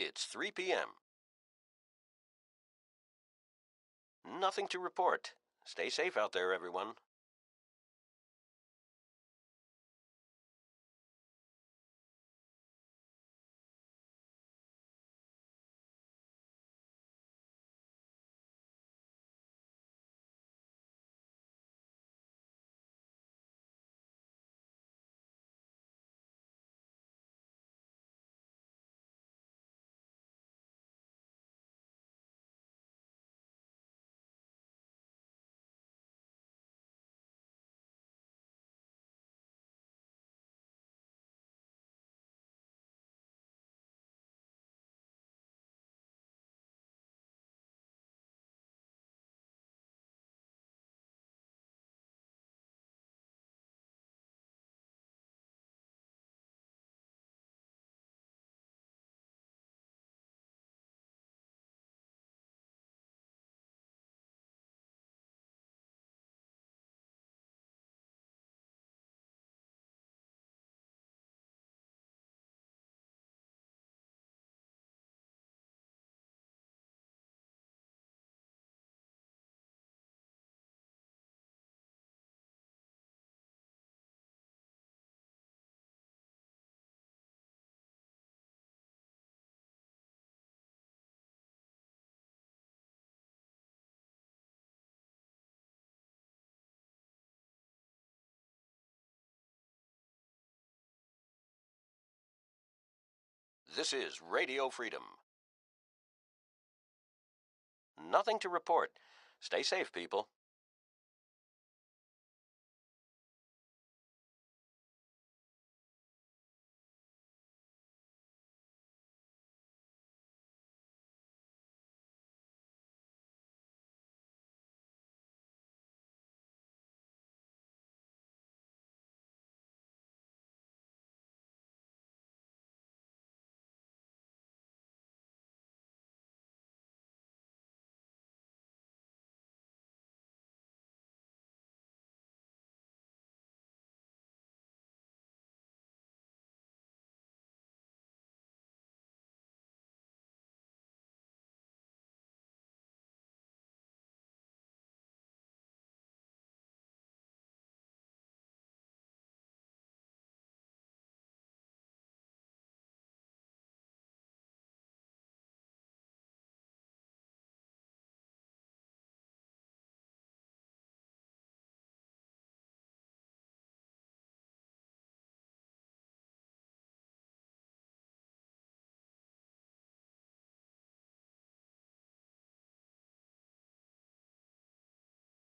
It's 3 p.m. Nothing to report. Stay safe out there, everyone. This is Radio Freedom. Nothing to report. Stay safe, people.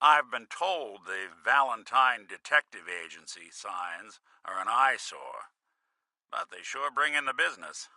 I've been told the Valentine Detective Agency signs are an eyesore, but they sure bring in the business.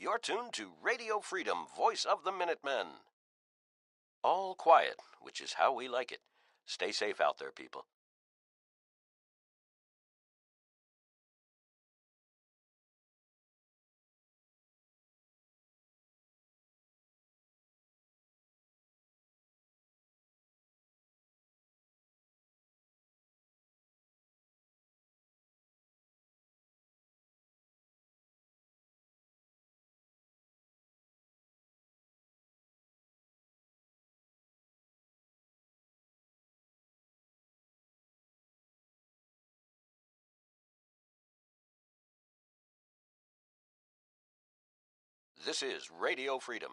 You're tuned to Radio Freedom, voice of the Minutemen. All quiet, which is how we like it. Stay safe out there, people. This is Radio Freedom.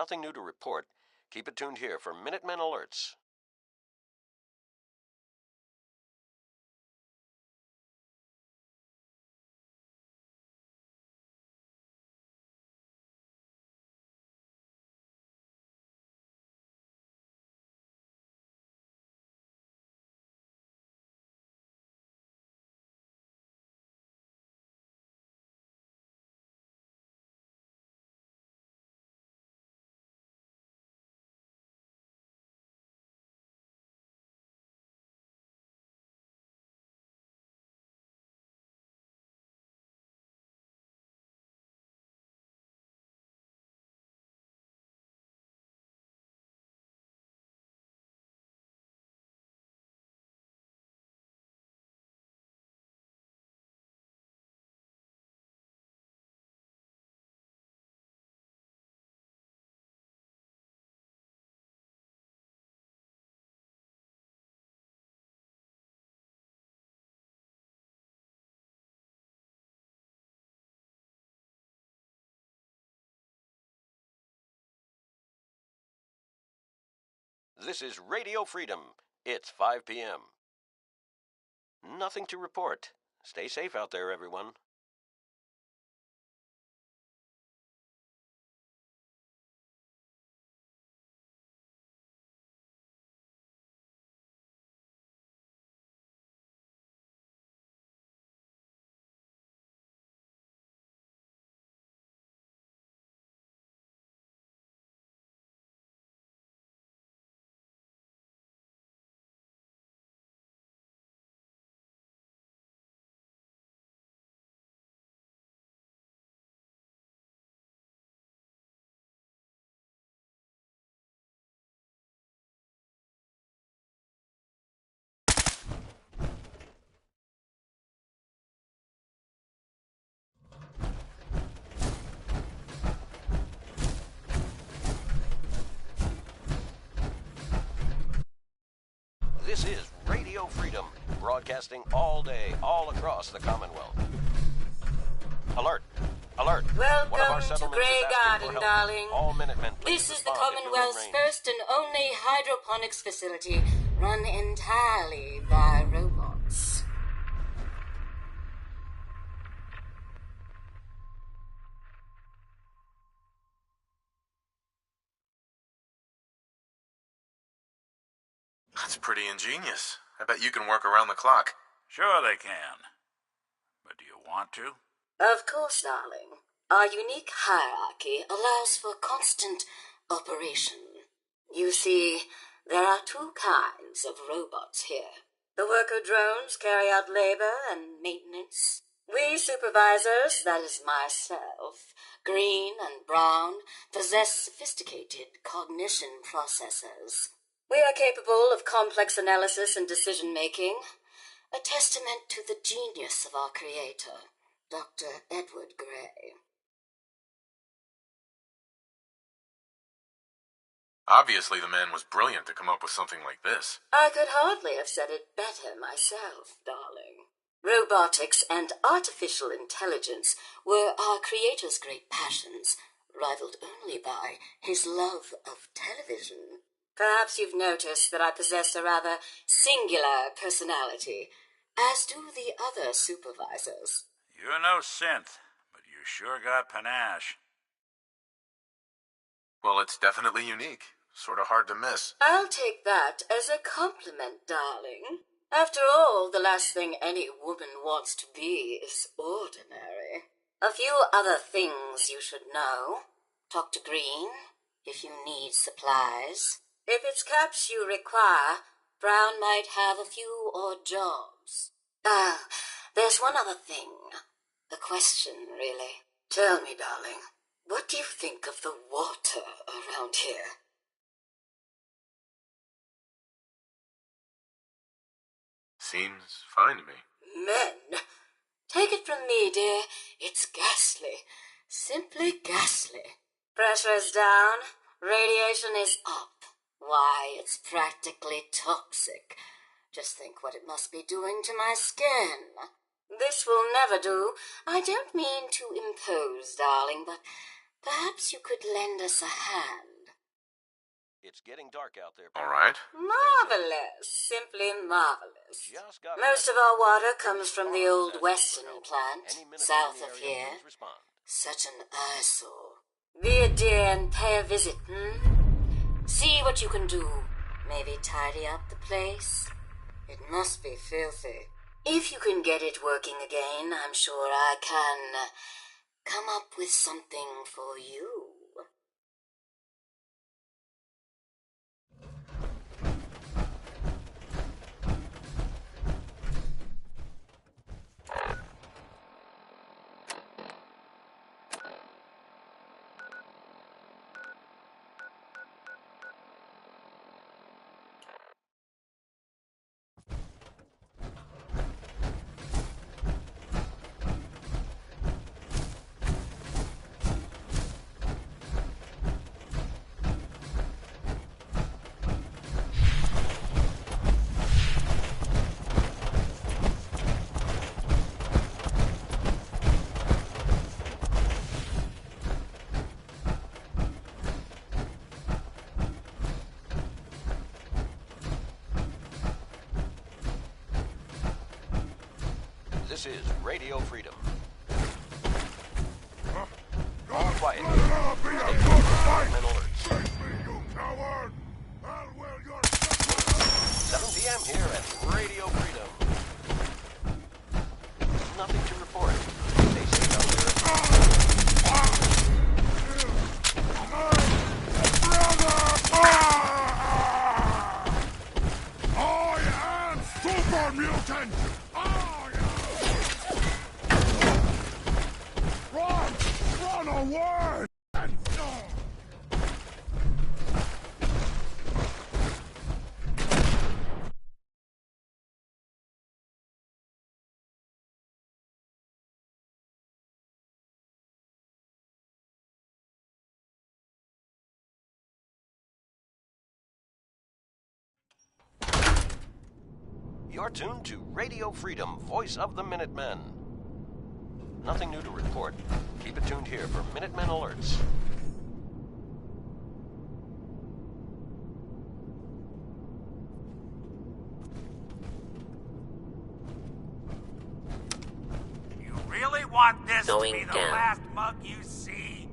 Nothing new to report. Keep it tuned here for Minutemen alerts. This is Radio Freedom. It's 5 p.m. Nothing to report. Stay safe out there, everyone. This is Radio Freedom, broadcasting all day, all across the Commonwealth. Alert! Alert!
Welcome
One of our
to
settlements
Grey
is asking
Garden,
for help.
darling.
All Minutemen, please
This is the
respond if you're in
Commonwealth's
range.
first and only hydroponics facility, run entirely by robots.
That's pretty ingenious. I bet you can work around the clock.
Sure they can. But do you want to?
Of course, darling. Our unique hierarchy allows for constant operation. You see, there are two kinds of robots here. The worker drones carry out labor and maintenance. We supervisors, that is myself, Green and Brown, possess sophisticated cognition processors. We are capable of complex analysis and decision-making, a testament to the genius of our creator, Dr. Edward Gray.
Obviously, the man was brilliant to come up with something like this.
I could hardly have said it better myself, darling. Robotics and artificial intelligence were our creator's great passions, rivaled only by his love of television. Perhaps you've noticed that I possess a rather singular personality, as do the other supervisors.
You're no synth, but you sure got panache.
Well, it's definitely unique. Sort of hard to miss.
I'll take that as a compliment, darling. After all, the last thing any woman wants to be is ordinary. A few other things you should know. Talk to Green if you need supplies. If it's caps you require, Brown might have a few odd jobs. There's one other thing. A question, really. Tell me, darling, what do you think of the water around here?
Seems fine to me.
Men, take it from me, dear, it's ghastly. Simply ghastly. Pressure's down, radiation is up. Why, it's practically toxic. Just think what it must be doing to my skin. This will never do. I don't mean to impose, darling, but perhaps you could lend us a hand.
It's getting dark out there.
All right.
Marvelous. Simply marvelous. Most of our water comes from the old Western plant, south of here. Such an eyesore. Be a dear and pay a visit, See what you can do. Maybe tidy up the place. It must be filthy. If you can get it working again, I'm sure I can come up with something for you.
This is Radio Freedom. All quiet. Men alerts. 7 p.m. here at Radio Freedom. Nothing to report. Stay safe out
I am Super Mutant! Run away!
You're tuned to Radio Freedom, voice of the Minutemen. Nothing new to report. Keep it tuned here for Minutemen alerts.
You really want this
Going
to be the
down.
last mug you see?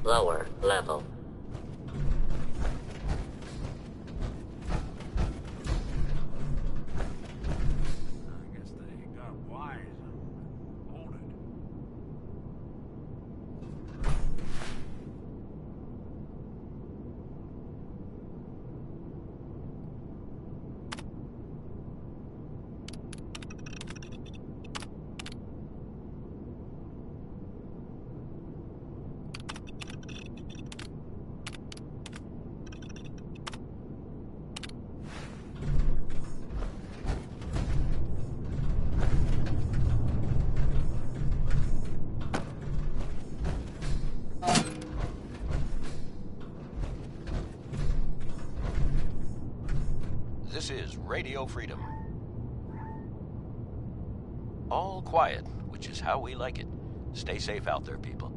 Lower level.
This is Radio Freedom. All quiet, which is how we like it. Stay safe out there, people.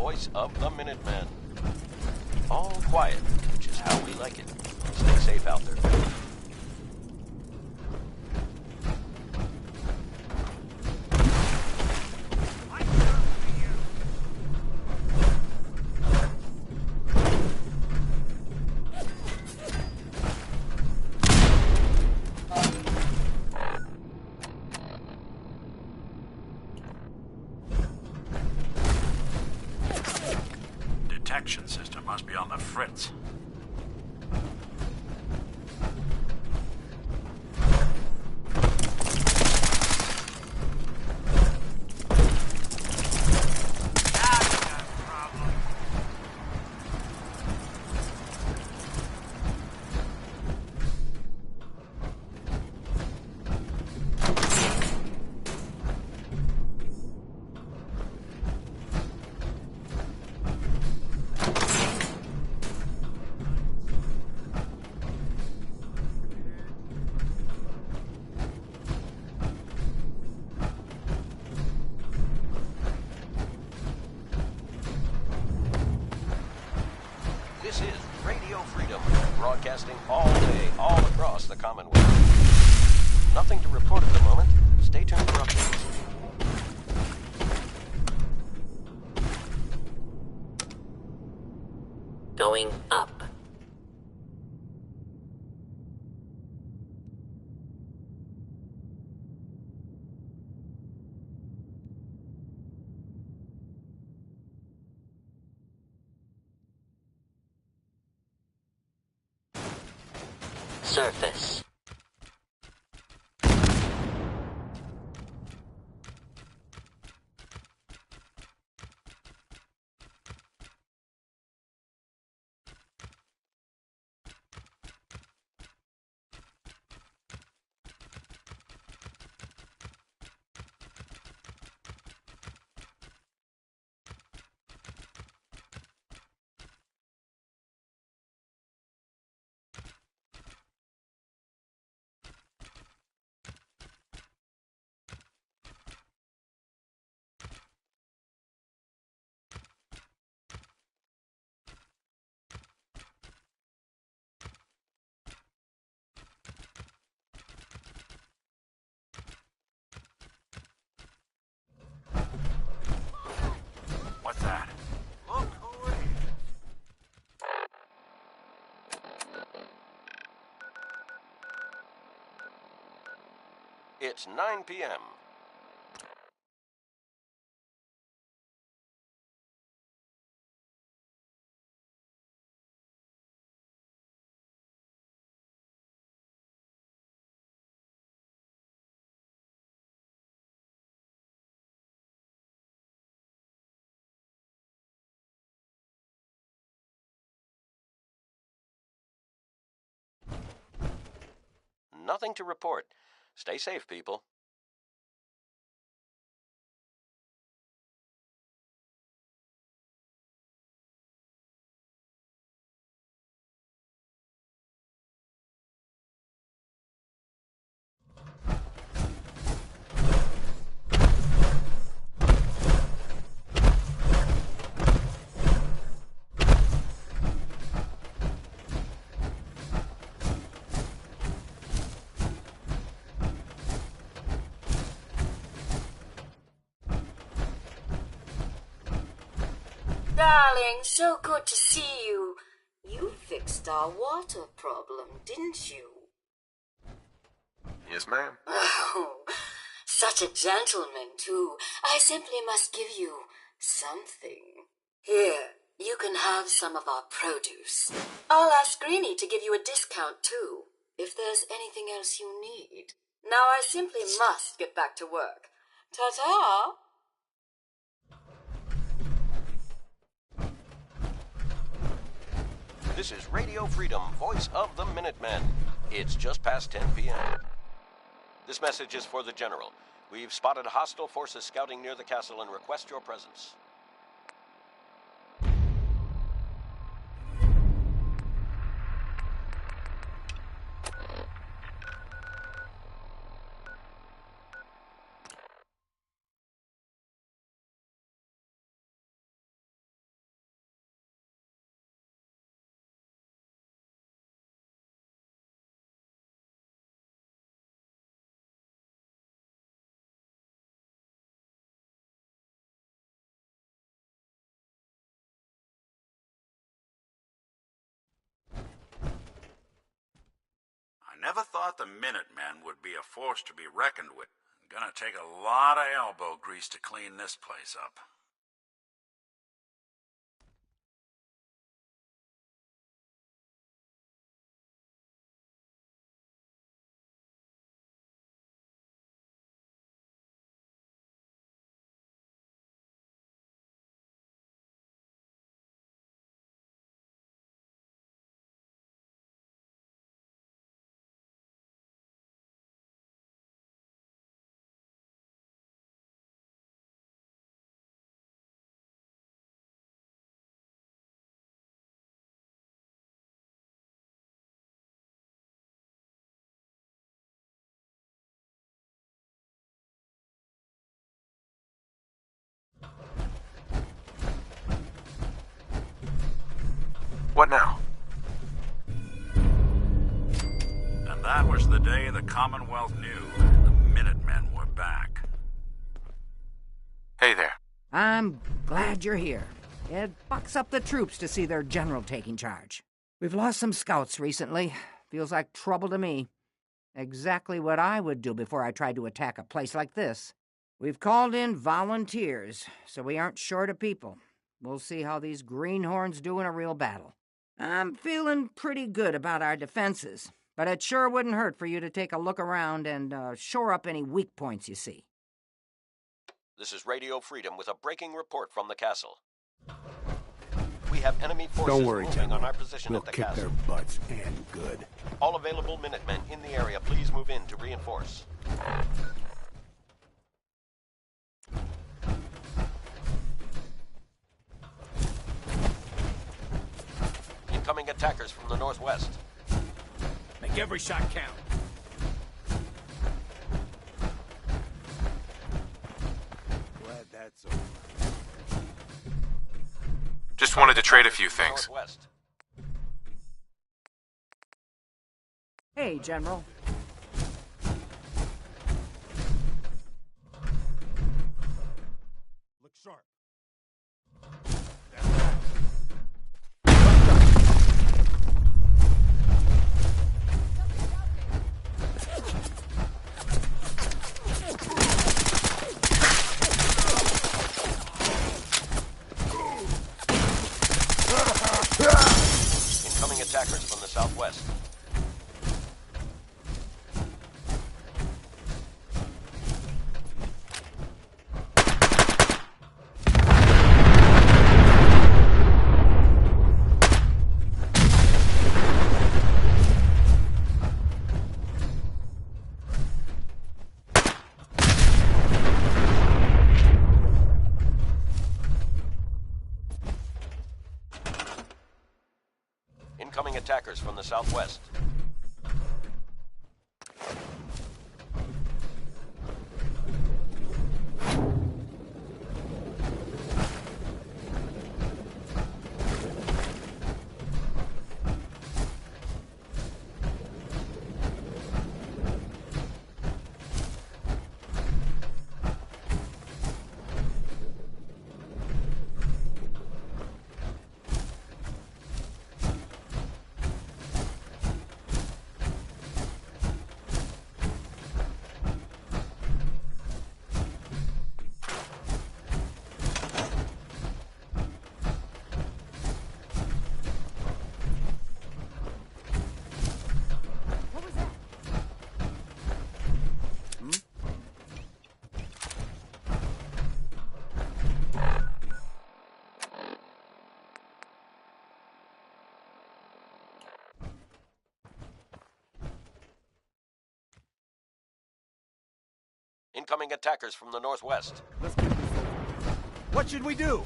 voice of the Minutemen. All quiet, which is how we like it. Stay safe out there.
Detection system must be on the fritz.
This is Radio Freedom, broadcasting all day, all across the Commonwealth. Nothing to report at the moment. Stay tuned for updates.
Going up. Surface.
What's that?
Look away.
It's 9 p.m. Nothing to report. Stay safe, people.
Darling, so good to see you. You fixed our water problem, didn't you?
Yes, ma'am.
Oh, such a gentleman, too. I simply must give you something. Here, you can have some of our produce. I'll ask Greenie to give you a discount, too, if there's anything else you need. Now I simply must get back to work. Ta-ta!
This is Radio Freedom, voice of the Minutemen. It's just past 10 p.m. This message is for the General. We've spotted hostile forces scouting near the castle and request your presence.
never thought the Minutemen would be a force to be reckoned with. Gonna take a lot of elbow grease to clean this place up.
What now?
And that was the day the Commonwealth knew the Minutemen were back.
Hey there.
I'm glad you're here. It bucks up the troops to see their general taking charge. We've lost some scouts recently. Feels like trouble to me. Exactly what I would do before I tried to attack a place like this. We've called in volunteers, so we aren't short of people. We'll see how these greenhorns do in a real battle. I'm feeling pretty good about our defenses, but it sure wouldn't hurt for you to take a look around and shore up any weak points you see.
This is Radio Freedom with a breaking report from the castle. We have enemy forces moving on our position at the castle.
We'll kick their butts, and good.
All available Minutemen in the area, please move in to reinforce. Incoming attackers from the northwest.
Make every shot count. Glad that's over. Just wanted to trade a few things.
Northwest.
Hey, General.
Look sharp.
Incoming attackers from the southwest. Incoming attackers from the southwest. Incoming attackers from the northwest.
Let's get this over. What should we do?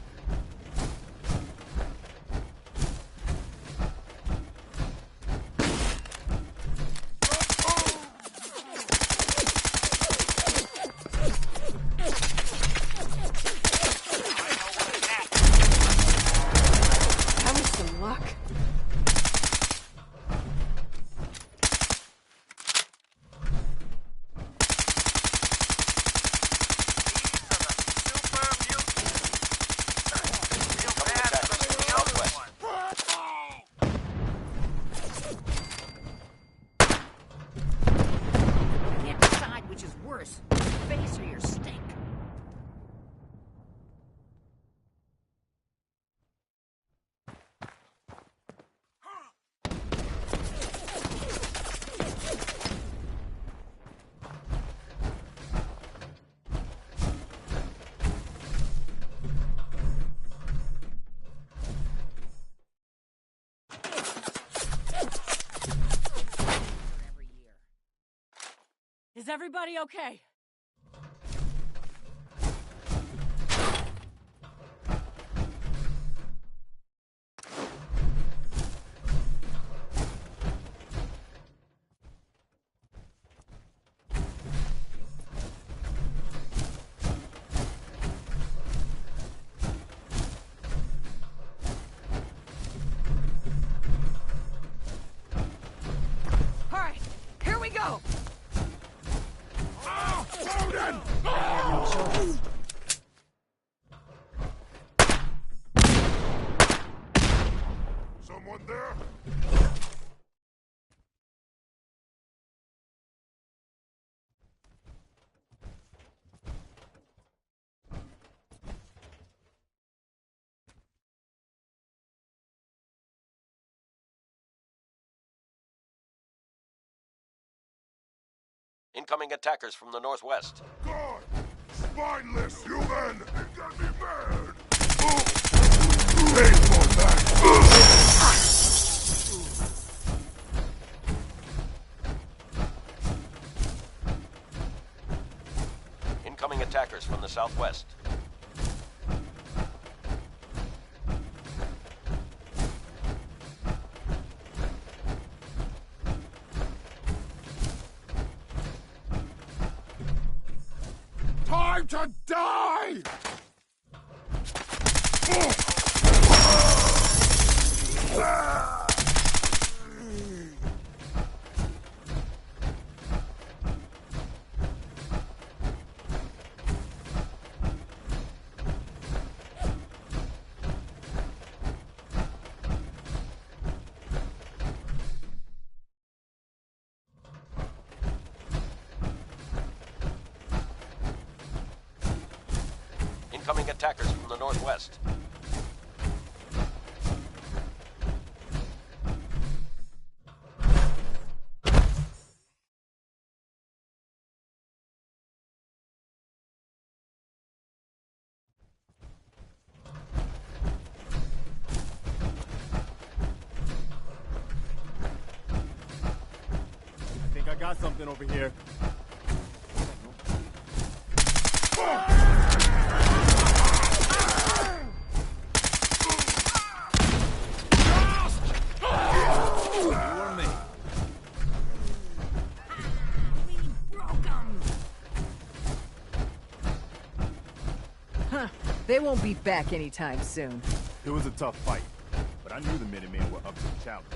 That was some luck.
Is everybody okay?
All right, here we go.
Odin!
I had no choice.
Someone there?
Incoming attackers from the northwest.
God! Spineless human! You got me mad! Pay for that!
Incoming attackers from the southwest.
Time to die!
Incoming attackers from the northwest.
I think I got something over here.
You or me?
Huh. They won't be back anytime soon.
It was a tough fight, but I knew the Minutemen were up to the challenge.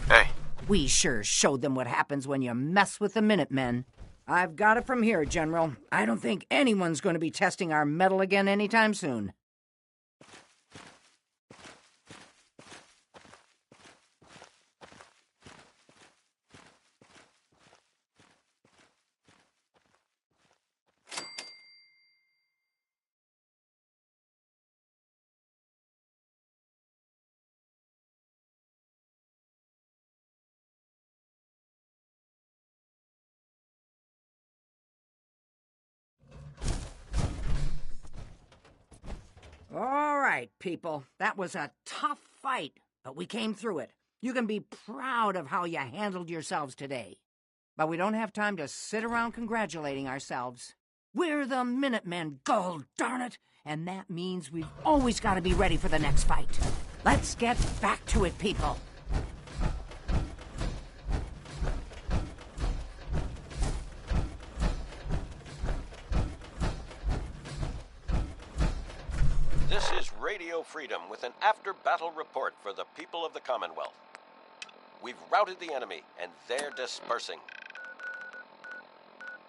Hey.
We sure showed them what happens when you mess with the Minutemen. I've got it from here, General. I don't think anyone's going to be testing our metal again anytime soon. All right, people. That was a tough fight, but we came through it. You can be proud of how you handled yourselves today. But we don't have time to sit around congratulating ourselves. We're the Minutemen, gold darn it! And that means we've always got to be ready for the next fight. Let's get back to it, people.
This is Radio Freedom with an after-battle report for the people of the Commonwealth. We've routed the enemy, and they're dispersing.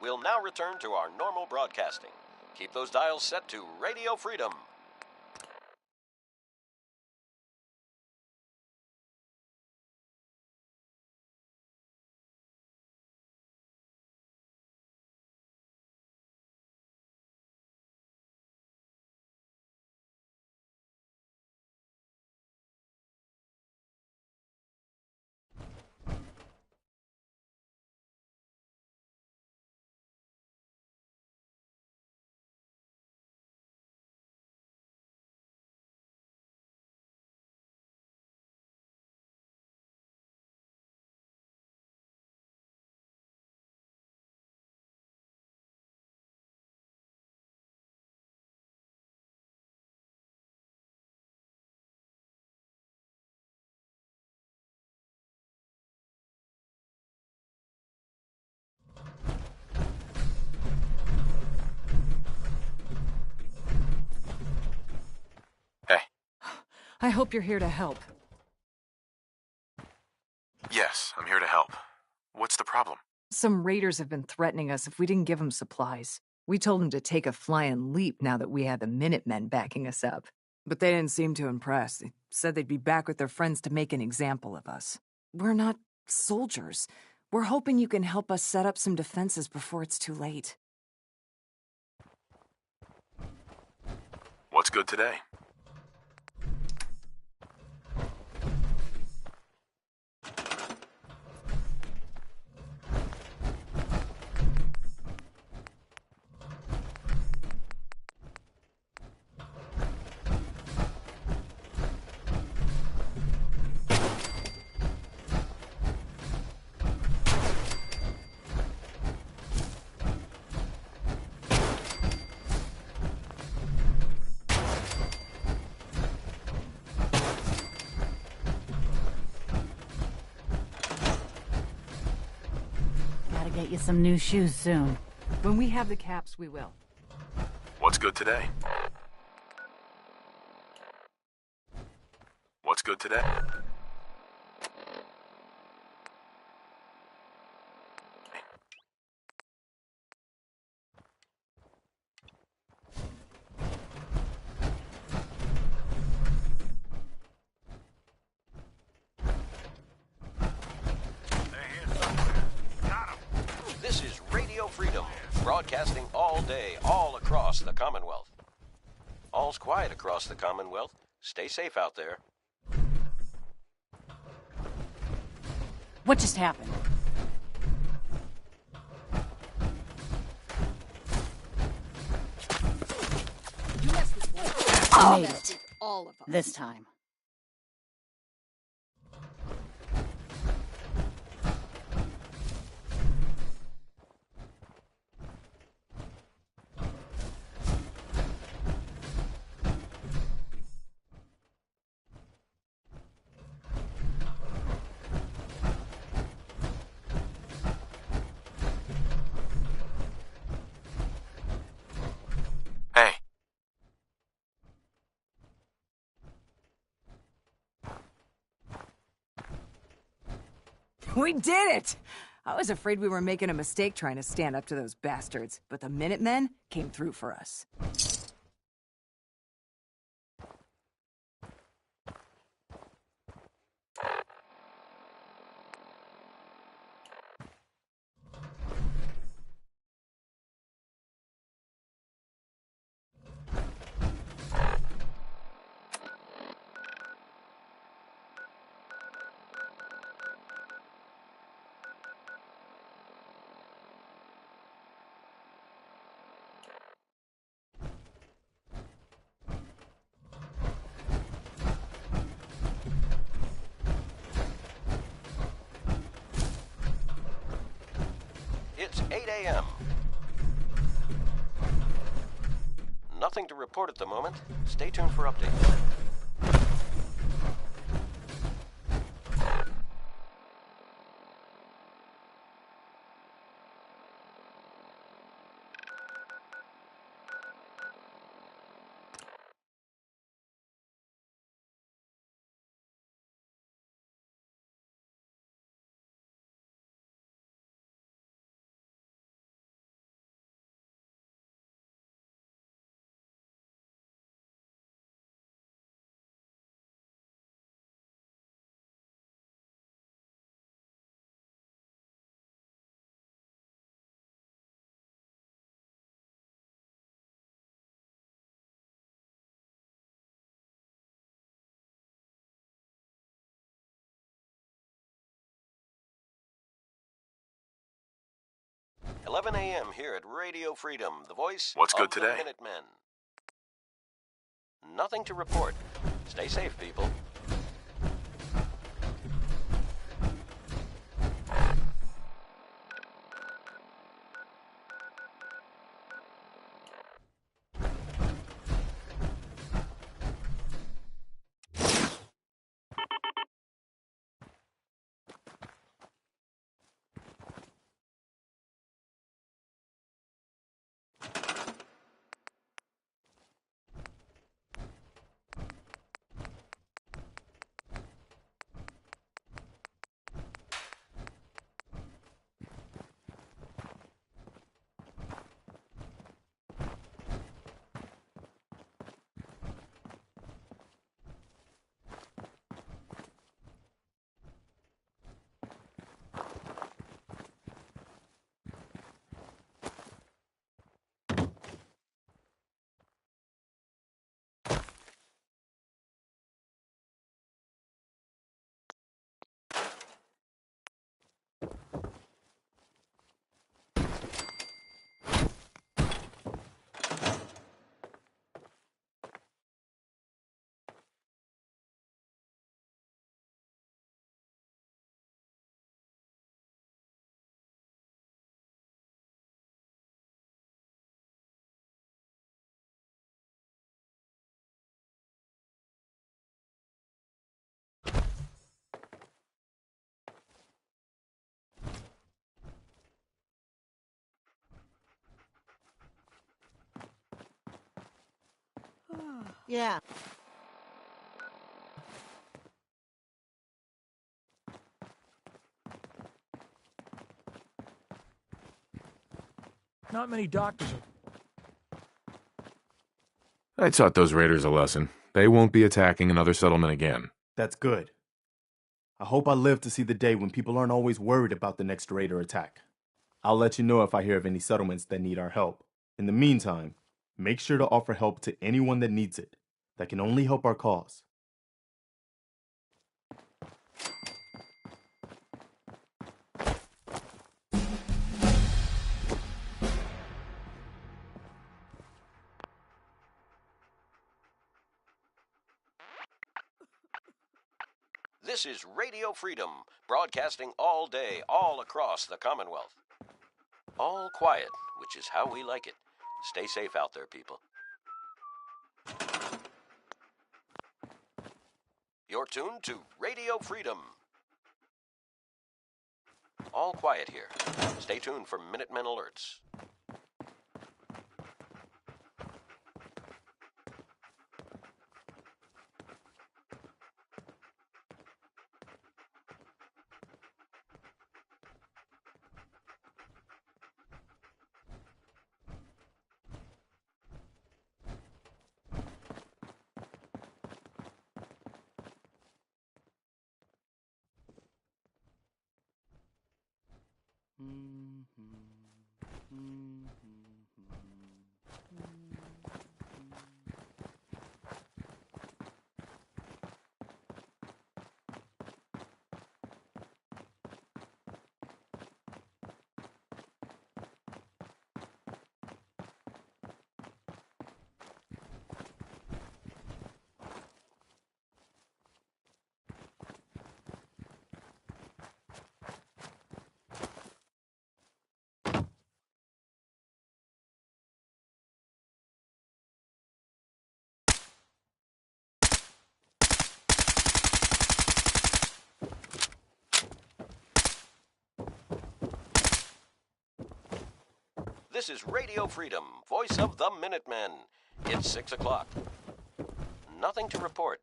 We'll now return to our normal broadcasting. Keep those dials set to Radio Freedom.
I hope you're here to help.
Yes, I'm here to help. What's the problem?
Some raiders have been threatening us if we didn't give them supplies. We told them to take a flying leap now that we had the Minutemen backing us up. But they didn't seem too impressed. They said they'd be back with their friends to make an example of us. We're not soldiers. We're hoping you can help us set up some defenses before it's too late.
What's good today?
Gotta get you some new shoes soon.
When we have the caps, we will.
What's good today? What's good today?
This is Radio Freedom, broadcasting all day, all across the Commonwealth. All's quiet across the Commonwealth. Stay safe out there.
What just happened?
You messed with one.
I made it.
All of us.
This time.
Hey.
We did it! I was afraid we were making a mistake trying to stand up to those bastards, but the Minutemen came through for us.
It's 8 a.m. Nothing to report at the moment. Stay tuned for updates. "11 a.m. here at Radio Freedom, the voice
What's good
of the
today?
Minutemen. Nothing to report. Stay safe, people.
Yeah.
Not many doctors are...
I taught those raiders a lesson. They won't be attacking another settlement again.
That's good. I hope I live to see the day when people aren't always worried about the next raid or attack. I'll let you know if I hear of any settlements that need our help. In the meantime, make sure to offer help to anyone that needs it. That can only help our cause.
This is Radio Freedom, broadcasting all day, all across the Commonwealth. All quiet, which is how we like it. Stay safe out there, people. You're tuned to Radio Freedom. All quiet here. Stay tuned for Minutemen alerts. This is Radio Freedom, voice of the Minutemen. It's 6 o'clock. Nothing to report.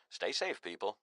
Stay safe, people.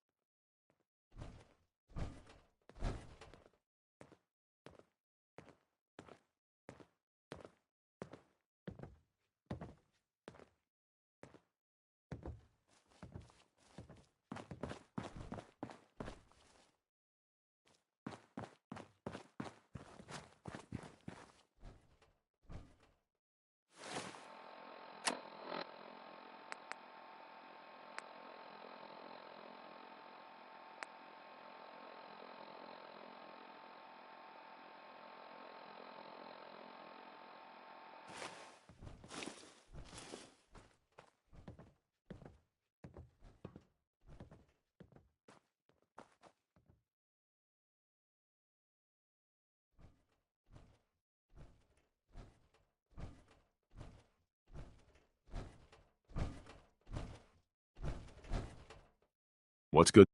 What's good?